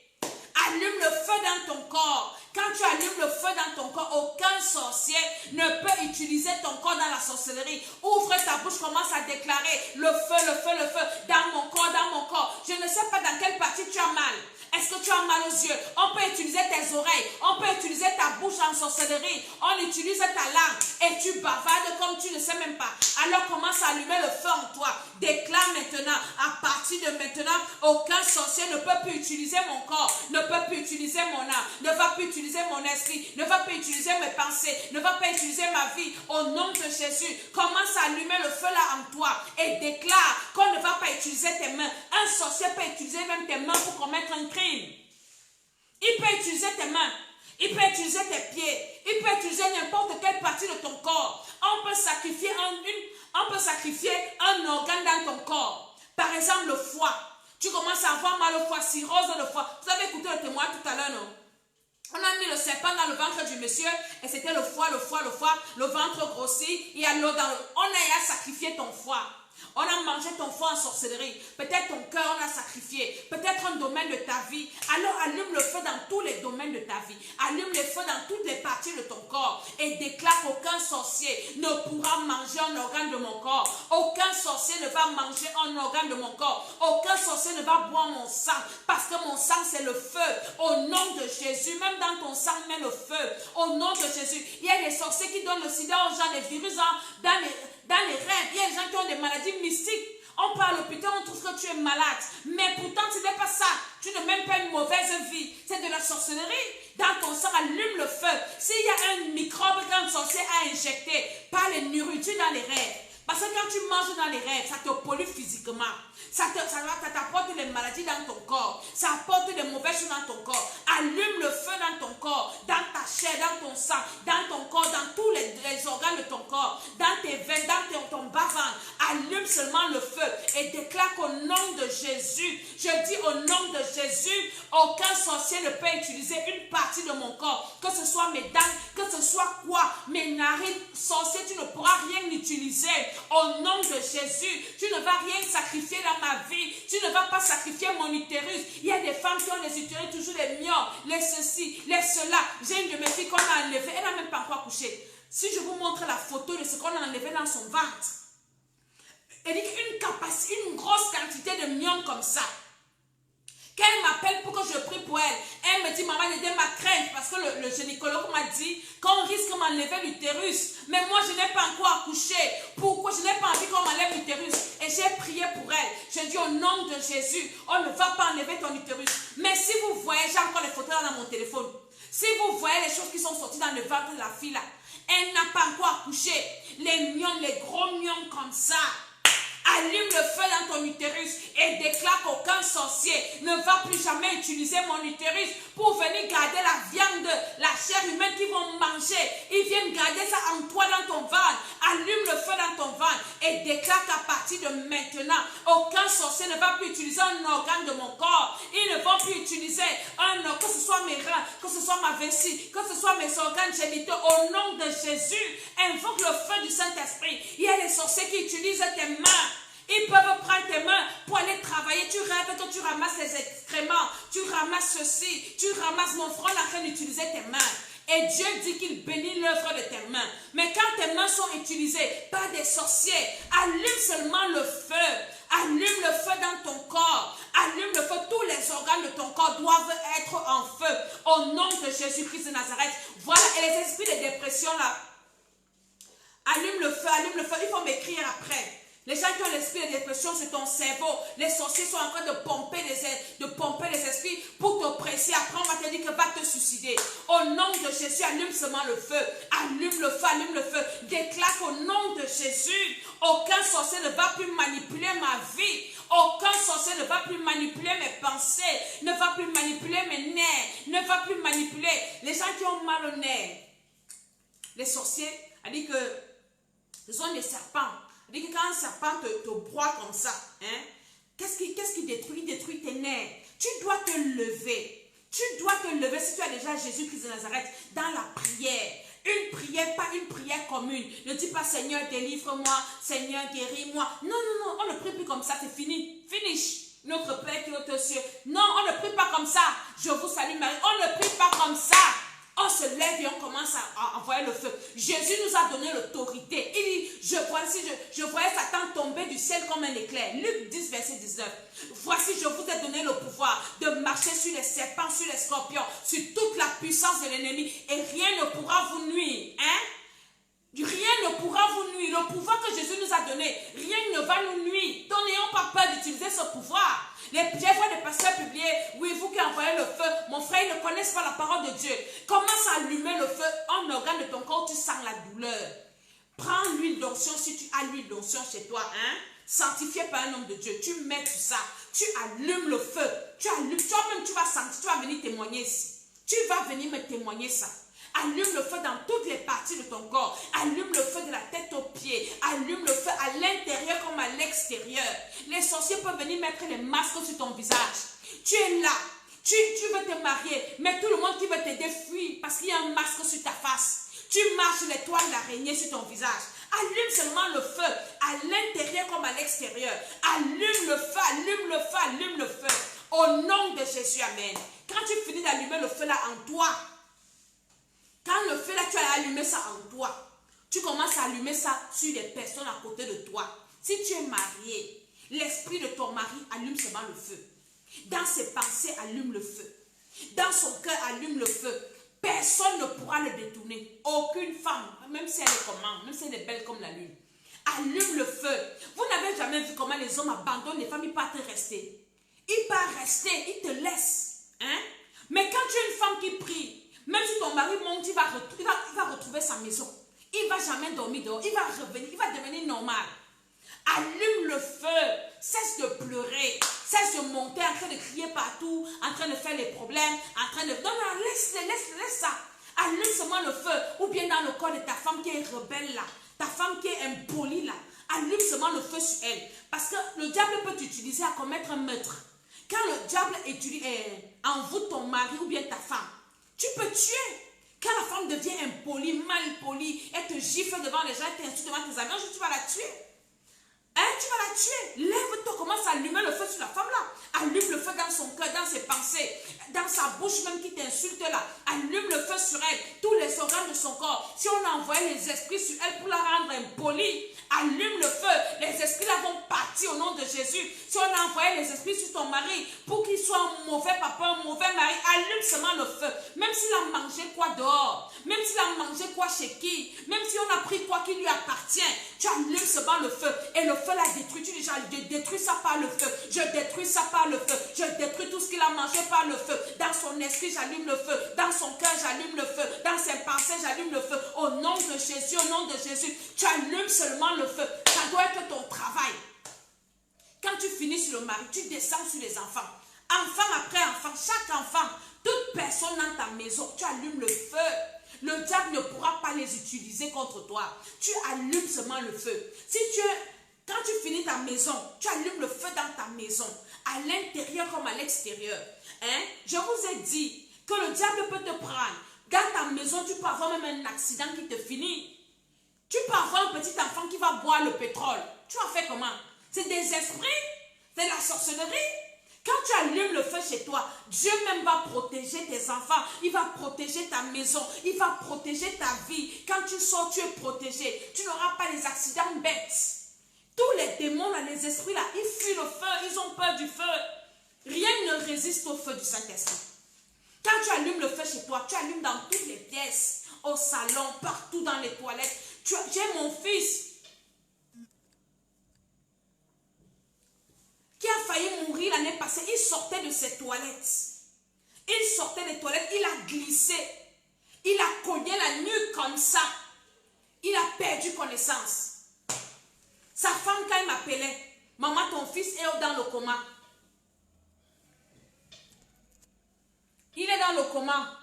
Allume le feu dans ton corps. Quand tu allumes le feu dans ton corps, aucun sorcier ne peut utiliser ton corps dans la sorcellerie. Ouvre ta bouche, commence à déclarer le feu dans mon corps. Je ne sais pas dans quelle partie tu as mal. Est-ce que tu as mal aux yeux? On peut utiliser tes oreilles. On peut utiliser ta bouche en sorcellerie. On utilise ta langue. Et tu bavardes comme tu ne sais même pas. Alors commence à allumer le feu en toi. Déclare maintenant. À partir de maintenant, aucun sorcier ne peut plus utiliser mon corps. Ne peut plus utiliser mon âme. Ne va plus utiliser mon esprit. Ne va plus utiliser mes pensées. Ne va pas utiliser ma vie. Au nom de Jésus, commence à allumer le feu là en toi. Et déclare qu'on ne va pas utiliser tes mains. Un sorcier peut utiliser même tes mains pour commettre un crime. Il peut utiliser tes mains, il peut utiliser tes pieds, il peut utiliser n'importe quelle partie de ton corps. On peut sacrifier un organe dans ton corps. Par exemple, le foie. Tu commences à avoir mal au foie, cirrhose dans le foie. Vous avez écouté le témoin tout à l'heure, non? On a mis le serpent dans le ventre du monsieur et c'était le foie, le ventre grossi, il y a l'eau dans le... On a sacrifié ton foie. On a mangé ton foie en sorcellerie. Peut-être ton cœur, on a sacrifié. Peut-être un domaine de ta vie. Alors allume le feu dans tous les domaines de ta vie. Allume le feu dans toutes les parties de ton corps. Et déclare qu'aucun sorcier ne pourra manger un organe de mon corps. Aucun sorcier ne va manger un organe de mon corps. Aucun sorcier ne va boire mon sang. Parce que mon sang, c'est le feu. Au nom de Jésus, même dans ton sang, mets le feu. Au nom de Jésus. Il y a des sorciers qui donnent le sida aux gens, les virus dans les rêves. Il y a des gens qui ont des maladies mystiques. On part à l'hôpital, on trouve que tu es malade. Mais pourtant, ce n'est pas ça. Tu n'as même pas une mauvaise vie. C'est de la sorcellerie. Dans ton sang, allume le feu. S'il y a un microbe qu'un sorcier a injecté par les nourritures dans les rêves. Parce que quand tu manges dans les rêves, ça te pollue physiquement. Ça t'apporte des maladies dans ton corps. Ça apporte des mauvaises choses dans ton corps. Allume le feu dans ton corps, dans ta chair, dans ton sang, dans ton corps, dans tous les organes de ton corps, dans tes veines, dans ton bas-ventre. Allume seulement le feu et déclare qu'au nom de Jésus, je dis au nom de Jésus, aucun sorcier ne peut utiliser une partie de mon corps, que ce soit mes dents, que ce soit quoi, mes narines. Sorcier, tu ne pourras rien utiliser. Au nom de Jésus, tu ne vas rien sacrifier dans ma vie. Tu ne vas pas sacrifier mon utérus. Il y a des femmes qui ont les utérus, toujours les myopes, les ceci, les cela. J'ai une de mes filles qu'on a enlevée. Elle n'a même pas encore accouché. Si je vous montre la photo de ce qu'on a enlevé dans son ventre, elle dit une grosse quantité de myopes comme ça. Qu'elle m'appelle pour que je prie pour elle. Elle me dit, maman, aidez ma crainte. Parce que le gynécologue m'a dit qu'on risque de m'enlever l'utérus. Mais moi, je n'ai pas encore accouché. Pourquoi? Je n'ai pas envie qu'on m'enlève l'utérus. Et j'ai prié pour elle. Je dis au nom de Jésus, on ne va pas enlever ton utérus. Mais si vous voyez, j'ai encore les photos dans mon téléphone. Si vous voyez les choses qui sont sorties dans le ventre de la fille là, elle n'a pas encore accouché. Les mions, les gros mions comme ça. Allume le feu dans ton utérus et déclare qu'aucun sorcier ne va plus jamais utiliser mon utérus pour venir garder la viande, la chair humaine qu'ils vont manger. Ils viennent garder ça en toi dans ton ventre. Allume le feu dans ton ventre et déclare qu'à partir de maintenant, aucun sorcier ne va plus utiliser un organe de mon corps. Ils ne vont plus utiliser que ce soit mes reins, que ce soit ma vessie, que ce soit mes organes génitaux. Au nom de Jésus, invoque le feu du Saint-Esprit. Il y a des sorciers qui utilisent tes mains. Ils peuvent prendre tes mains pour aller travailler. Tu rêves que tu ramasses les excréments. Tu ramasses ceci. Tu ramasses mon frère en train d'utiliser tes mains. Et Dieu dit qu'il bénit l'œuvre de tes mains. Mais quand tes mains sont utilisées par des sorciers, allume seulement le feu. Allume le feu dans ton corps. Allume le feu. Tous les organes de ton corps doivent être en feu. Au nom de Jésus-Christ de Nazareth. Voilà. Et les esprits de dépression là. Allume le feu. Allume le feu. Il faut m'écrire après. Les gens qui ont l'esprit de dépression, c'est ton cerveau. Les sorciers sont en train de pomper les esprits pour t'oppresser. Après, on va te dire que va te suicider. Au nom de Jésus, allume seulement le feu. Allume le feu, allume le feu. Déclare qu'au nom de Jésus, aucun sorcier ne va plus manipuler ma vie. Aucun sorcier ne va plus manipuler mes pensées. Ne va plus manipuler mes nerfs. Ne va plus manipuler les gens qui ont mal au nerf. Les sorciers, elle dit que ce sont des serpents. Elle dit que quand un serpent te broie comme ça, hein, qu'est-ce qui détruit? Il détruit tes nerfs. Tu dois te lever. Tu dois te lever si tu as déjà Jésus-Christ de Nazareth dans la prière. Une prière, pas une prière commune. Ne dis pas Seigneur, délivre-moi, Seigneur, guéris-moi. Non, non, non, on ne prie plus comme ça, c'est fini. Finish. Notre Père qui est aux cieux. Non, on ne prie pas comme ça. Je vous salue Marie. On ne prie pas comme ça. On se lève et on commence à envoyer le feu. Jésus nous a donné l'autorité. Il dit, je voyais Satan tomber du ciel comme un éclair. Luc 10, verset 19. Voici, je vous ai donné le pouvoir de marcher sur les serpents, sur les scorpions, sur toute la puissance de l'ennemi. Et rien ne pourra vous nuire. Hein? Rien ne pourra vous nuire. Le pouvoir que Jésus nous a donné, rien ne va nous nuire. Donc n'ayons pas peur d'utiliser ce pouvoir. J'ai vu des pasteurs publier, oui, vous qui envoyez le feu, mon frère, ils ne connaissent pas la parole de Dieu. Commence à allumer le feu en organe de ton corps, tu sens la douleur. Prends l'huile d'onction si tu as l'huile d'onction chez toi, hein, sanctifié par un homme de Dieu. Tu mets tout ça, tu allumes le feu, tu allumes, toi-même tu vas sentir, tu vas venir témoigner ici. Tu vas venir me témoigner ça. Allume le feu dans toutes les parties de ton corps. Allume le feu de la tête aux pieds. Allume le feu à l'intérieur comme à l'extérieur. Les sorciers peuvent venir mettre les masques sur ton visage. Tu es là. Tu veux te marier. Mais tout le monde qui veut t'aider fuit parce qu'il y a un masque sur ta face. Tu marches les toiles d'araignée sur ton visage. Allume seulement le feu à l'intérieur comme à l'extérieur. Allume le feu, allume le feu, allume le feu. Au nom de Jésus, amen. Quand tu finis d'allumer le feu là en toi, quand le feu là, tu as allumé ça en toi, tu commences à allumer ça sur les personnes à côté de toi. Si tu es marié, l'esprit de ton mari allume seulement le feu. Dans ses pensées, allume le feu. Dans son cœur, allume le feu. Personne ne pourra le détourner. Aucune femme, même si elle est comment, même si elle est belle comme la lune. Allume le feu. Vous n'avez jamais vu comment les hommes abandonnent les femmes, ils partent rester. Ils partent rester, ils te laissent. Hein? Mais quand tu es une femme qui prie, même si ton mari monte, il va retrouver sa maison. Il ne va jamais dormir dehors. Il va revenir, il va devenir normal. Allume le feu. Cesse de pleurer. Cesse de monter en train de crier partout, en train de faire les problèmes, en train de... Non, laisse ça. Allume seulement le feu. Ou bien dans le corps de ta femme qui est rebelle là. Ta femme qui est impolie là. Allume seulement le feu sur elle. Parce que le diable peut t'utiliser à commettre un meurtre. Quand le diable envoûte ton mari ou bien ta femme, tu peux tuer. Quand la femme devient impolie, mal polie, elle te gifle devant les gens, elle t'insulte devant tes amis, tu vas la tuer. Hein, tu vas la tuer. Lève-toi, commence à allumer le feu sur la femme là. Allume le feu dans son cœur, dans ses pensées, dans sa bouche même qui t'insulte là. Allume le feu sur elle, tous les organes de son corps. Si on a envoyé les esprits sur elle pour la rendre impolie, allume le feu. Les esprits là vont partir au nom de Jésus. Si on a envoyé les esprits sur ton mari pour qu'il soit un mauvais papa, un mauvais mari, allume seulement le feu. Même s'il a mangé quoi dehors, même s'il a mangé quoi chez qui, même si on a pris quoi qui lui appartient, tu allumes seulement le feu. Et le feu l'a détruit. Tu dis, je détruis ça par le feu. Je détruis ça par le feu. Je détruis tout ce qu'il a mangé par le feu. Dans son esprit, j'allume le feu. Dans son cœur, j'allume le feu. Dans ses pensées, j'allume le feu. Au nom de Jésus, au nom de Jésus, tu allumes seulement le feu. Ça doit être ton travail. Quand tu finis sur le mari, tu descends sur les enfants. Enfant après enfant, chaque enfant, toute personne dans ta maison, tu allumes le feu. Le diable ne pourra pas les utiliser contre toi. Tu allumes seulement le feu. Quand tu finis ta maison, tu allumes le feu dans ta maison, à l'intérieur comme à l'extérieur. Je vous ai dit que le diable peut te prendre. Dans ta maison, tu peux avoir même un accident qui te finit. Tu peux avoir un petit enfant qui va boire le pétrole. Tu vas faire comment? C'est des esprits, c'est la sorcellerie. Quand tu allumes le feu chez toi, Dieu même va protéger tes enfants. Il va protéger ta maison. Il va protéger ta vie. Quand tu sors, tu es protégé. Tu n'auras pas les accidents bêtes. Tous les démons, là, les esprits, là, ils fuient le feu. Ils ont peur du feu. Rien ne résiste au feu du Saint-Esprit. Quand tu allumes le feu chez toi, tu allumes dans toutes les pièces, au salon, partout dans les toilettes. J'ai mon fils qui a failli mourir l'année passée. Il sortait de ses toilettes. Il sortait des toilettes, il a glissé. Il a cogné la nuque comme ça. Il a perdu connaissance. Sa femme, quand elle m'appelait, maman, ton fils est dans le coma. Il est dans le coma.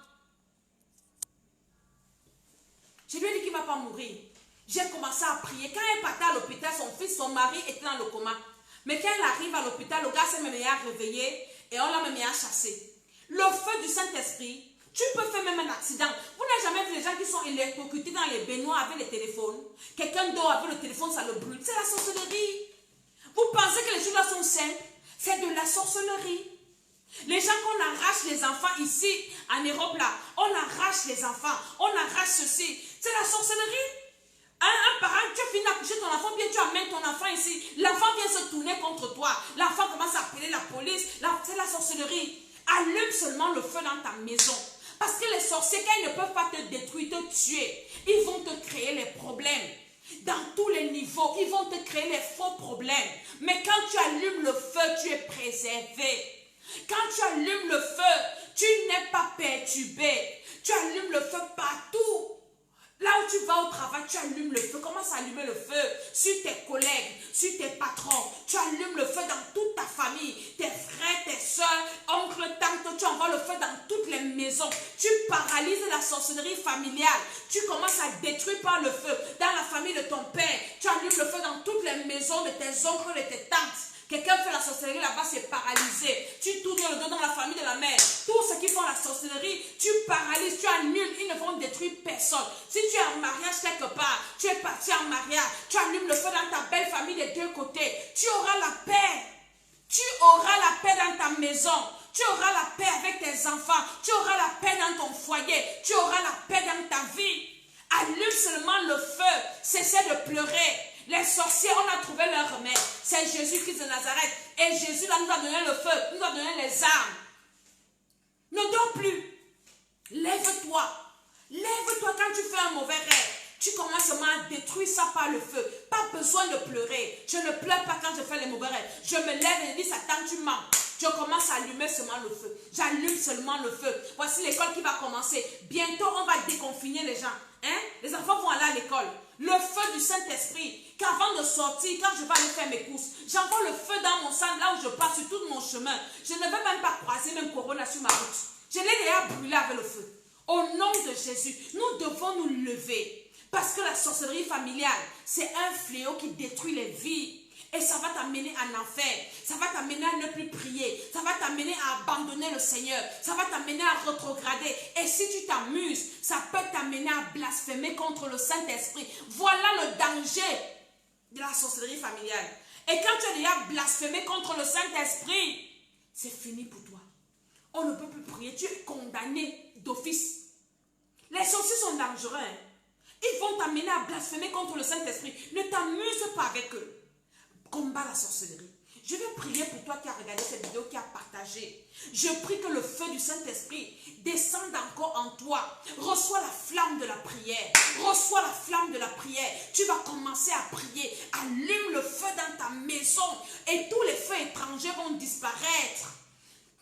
Je lui ai dit qu'il ne va pas mourir. J'ai commencé à prier. Quand elle partait à l'hôpital, son fils, son mari était dans le coma. Mais quand elle arrive à l'hôpital, le gars s'est même réveillé et on l'a même chassé. Le feu du Saint-Esprit, tu peux faire même un accident. Vous n'avez jamais vu les gens qui sont électrocutés dans les baignoires avec les téléphones. Quelqu'un dort avec le téléphone, ça le brûle. C'est la sorcellerie. Vous pensez que les choses là sont simples? C'est de la sorcellerie. Les gens qu'on arrache les enfants ici, en Europe là, on arrache les enfants, on arrache ceci. C'est la sorcellerie. Un parent, tu finis d'accoucher ton enfant, bien tu amènes ton enfant ici. L'enfant vient se tourner contre toi. L'enfant commence à appeler la police. C'est la sorcellerie. Allume seulement le feu dans ta maison. Parce que les sorciers, quand ils ne peuvent pas te détruire, te tuer, ils vont te créer les problèmes. Dans tous les niveaux, ils vont te créer les faux problèmes. Mais quand tu allumes le feu, tu es préservé. Quand tu allumes le feu, tu n'es pas perturbé. Tu allumes le feu partout. Là où tu vas au travail, tu allumes le feu. Commence à allumer le feu sur tes collègues, sur tes patrons. Tu allumes le feu dans toute ta famille, tes frères, tes soeurs, oncles, tantes. Tu envoies le feu dans toutes les maisons. Tu paralyses la sorcellerie familiale. Tu commences à détruire par le feu. Dans la famille de ton père, tu allumes le feu dans toutes les maisons de tes oncles et de tes tantes. Quelqu'un fait la sorcellerie là-bas, c'est paralysé. Tu tournes le dos dans la famille de la mère. Tous ceux qui font la sorcellerie, tu paralyses, tu annules. Ils ne vont détruire personne. Si tu es en mariage quelque part, tu es parti en mariage, tu allumes le feu dans ta belle famille des deux côtés. Tu auras la paix. Tu auras la paix dans ta maison. Tu auras la paix avec tes enfants. Tu auras la paix dans ton foyer. Tu auras la paix dans ta vie. Allume seulement le feu. Cessez de pleurer. Les sorciers, on a trouvé leur remède. C'est Jésus-Christ de Nazareth. Et Jésus là nous a donné le feu, nous a donné les armes. Ne dors plus. Lève-toi. Lève-toi quand tu fais un mauvais rêve. Tu commences seulement à détruire ça par le feu. Pas besoin de pleurer. Je ne pleure pas quand je fais les mauvais rêves. Je me lève et je dis, Satan, tu mens. Je commence à allumer seulement le feu. J'allume seulement le feu. Voici l'école qui va commencer. Bientôt, on va déconfiner les gens. Les enfants vont aller à l'école. Le feu du Saint-Esprit. Qu'avant de sortir, quand je vais aller faire mes courses, j'envoie le feu dans mon sang, là où je passe sur tout mon chemin. Je ne vais même pas croiser même Corona sur ma route. Je l'ai déjà brûlé avec le feu. Au nom de Jésus, nous devons nous lever. Parce que la sorcellerie familiale, c'est un fléau qui détruit les vies. Et ça va t'amener en enfer. Ça va t'amener à ne plus prier. Ça va t'amener à abandonner le Seigneur. Ça va t'amener à rétrograder. Et si tu t'amuses, ça peut t'amener à blasphémer contre le Saint-Esprit. Voilà le danger de la sorcellerie familiale. Et quand tu as déjà blasphémé contre le Saint-Esprit, c'est fini pour toi. On ne peut plus prier. Tu es condamné d'office. Les sorciers sont dangereux. Hein? Ils vont t'amener à blasphémer contre le Saint-Esprit. Ne t'amuse pas avec eux. Combat la sorcellerie. Je vais prier pour toi qui as regardé cette vidéo, qui a partagé. Je prie que le feu du Saint-Esprit descende encore en toi. Reçois la flamme de la prière. Reçois la flamme de la prière. Tu vas commencer à prier. Allume le feu dans ta maison et tous les feux étrangers vont disparaître.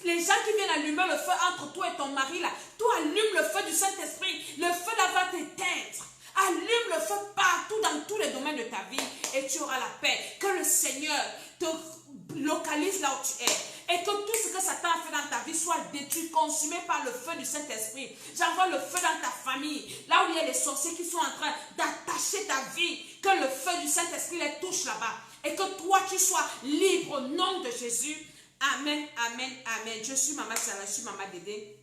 Les gens qui viennent allumer le feu entre toi et ton mari, là, toi allume le feu du Saint-Esprit. Le feu là va t'éteindre. Allume le feu partout dans tous les domaines de ta vie et tu auras la paix. Que le Seigneur te localise là où tu es et que tout ce que Satan a fait dans ta vie soit détruit, consumé par le feu du Saint-Esprit. J'envoie le feu dans ta famille, là où il y a les sorciers qui sont en train d'attacher ta vie. Que le feu du Saint-Esprit les touche là-bas et que toi tu sois libre au nom de Jésus. Amen, amen, amen. Je suis Maman Sarah, je suis Maman Dédé.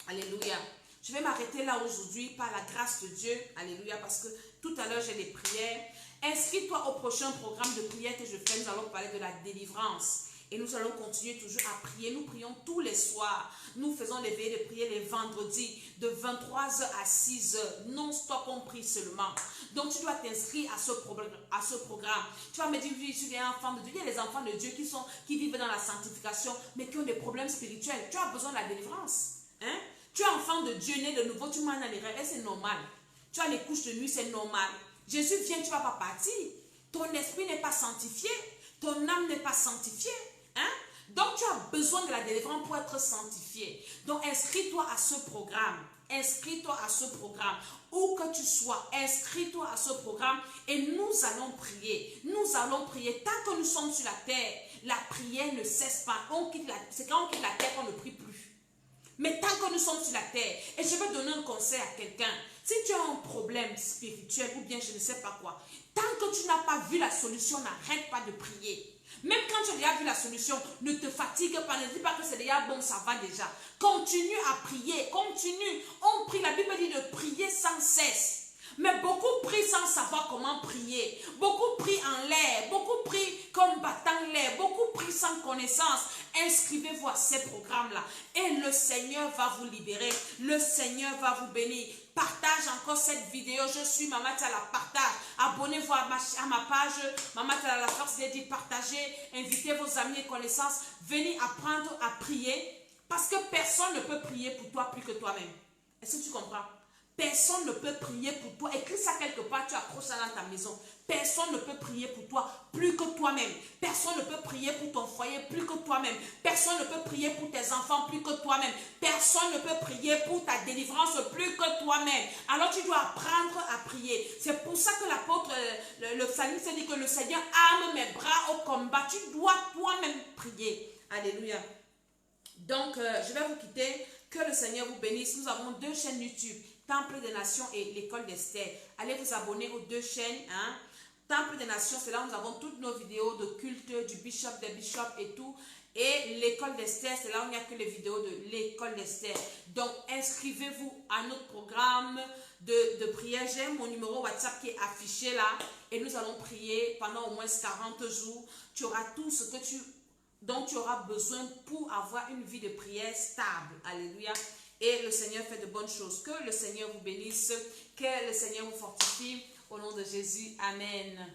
Alléluia. Je vais m'arrêter là aujourd'hui par la grâce de Dieu. Alléluia. Parce que tout à l'heure, j'ai des prières. Inscris-toi au prochain programme de prière que je fais. Nous allons parler de la délivrance. Et nous allons continuer toujours à prier. Nous prions tous les soirs. Nous faisons les veillées de prière les vendredis de 23h à 6h. Non-stop, on prie seulement. Donc, tu dois t'inscrire à ce programme. Tu vas me dire, oui, je suis un enfant de Dieu. Il y a des enfants de Dieu qui vivent dans la sanctification, mais qui ont des problèmes spirituels. Tu as besoin de la délivrance. Hein? Tu es enfant de Dieu, né de nouveau, tu m'en as les rêves, et c'est normal. Tu as les couches de nuit, c'est normal. Jésus vient, tu ne vas pas partir. Ton esprit n'est pas sanctifié. Ton âme n'est pas sanctifiée. Hein? Donc, tu as besoin de la délivrance pour être sanctifié. Donc, inscris-toi à ce programme. Inscris-toi à ce programme. Où que tu sois, inscris-toi à ce programme et nous allons prier. Nous allons prier. Tant que nous sommes sur la terre, la prière ne cesse pas. C'est quand on quitte la terre qu'on ne prie plus. Mais tant que nous sommes sur la terre, et je vais donner un conseil à quelqu'un, si tu as un problème spirituel ou bien je ne sais pas quoi, tant que tu n'as pas vu la solution, n'arrête pas de prier. Même quand tu as déjà vu la solution, ne te fatigue pas, ne dis pas que c'est déjà bon, ça va déjà. Continue à prier, continue. On prie, la Bible dit de prier sans cesse. Mais beaucoup prient sans savoir comment prier. Beaucoup prient en l'air. Beaucoup prient comme battant l'air. Beaucoup prient sans connaissance. Inscrivez-vous à ces programmes-là. Et le Seigneur va vous libérer. Le Seigneur va vous bénir. Partage encore cette vidéo. Je suis Maman Tala. Partage. Abonnez-vous à ma page. Maman Tala, la force de dire partagez. Invitez vos amis et connaissances. Venez apprendre à prier. Parce que personne ne peut prier pour toi plus que toi-même. Est-ce que tu comprends? Personne ne peut prier pour toi. Écris ça quelque part, tu accroches ça dans ta maison. Personne ne peut prier pour toi plus que toi-même. Personne ne peut prier pour ton foyer plus que toi-même. Personne ne peut prier pour tes enfants plus que toi-même. Personne ne peut prier pour ta délivrance plus que toi-même. Alors tu dois apprendre à prier. C'est pour ça que l'apôtre, le psalmiste dit que le Seigneur arme mes bras au combat. Tu dois toi-même prier. Alléluia. Donc, je vais vous quitter. Que le Seigneur vous bénisse. Nous avons 2 chaînes YouTube. Temple des Nations et l'école d'Esther. Allez vous abonner aux 2 chaînes. Hein. Temple des Nations, c'est là où nous avons toutes nos vidéos de culte, du bishop, des bishops et tout. Et l'école d'Esther, c'est là où il n'y a que les vidéos de l'école d'Esther. Donc, inscrivez-vous à notre programme de prière. J'ai mon numéro WhatsApp qui est affiché là. Et nous allons prier pendant au moins 40 jours. Tu auras tout ce que dont tu auras besoin pour avoir une vie de prière stable. Alléluia. Et le Seigneur fait de bonnes choses. Que le Seigneur vous bénisse. Que le Seigneur vous fortifie. Au nom de Jésus. Amen.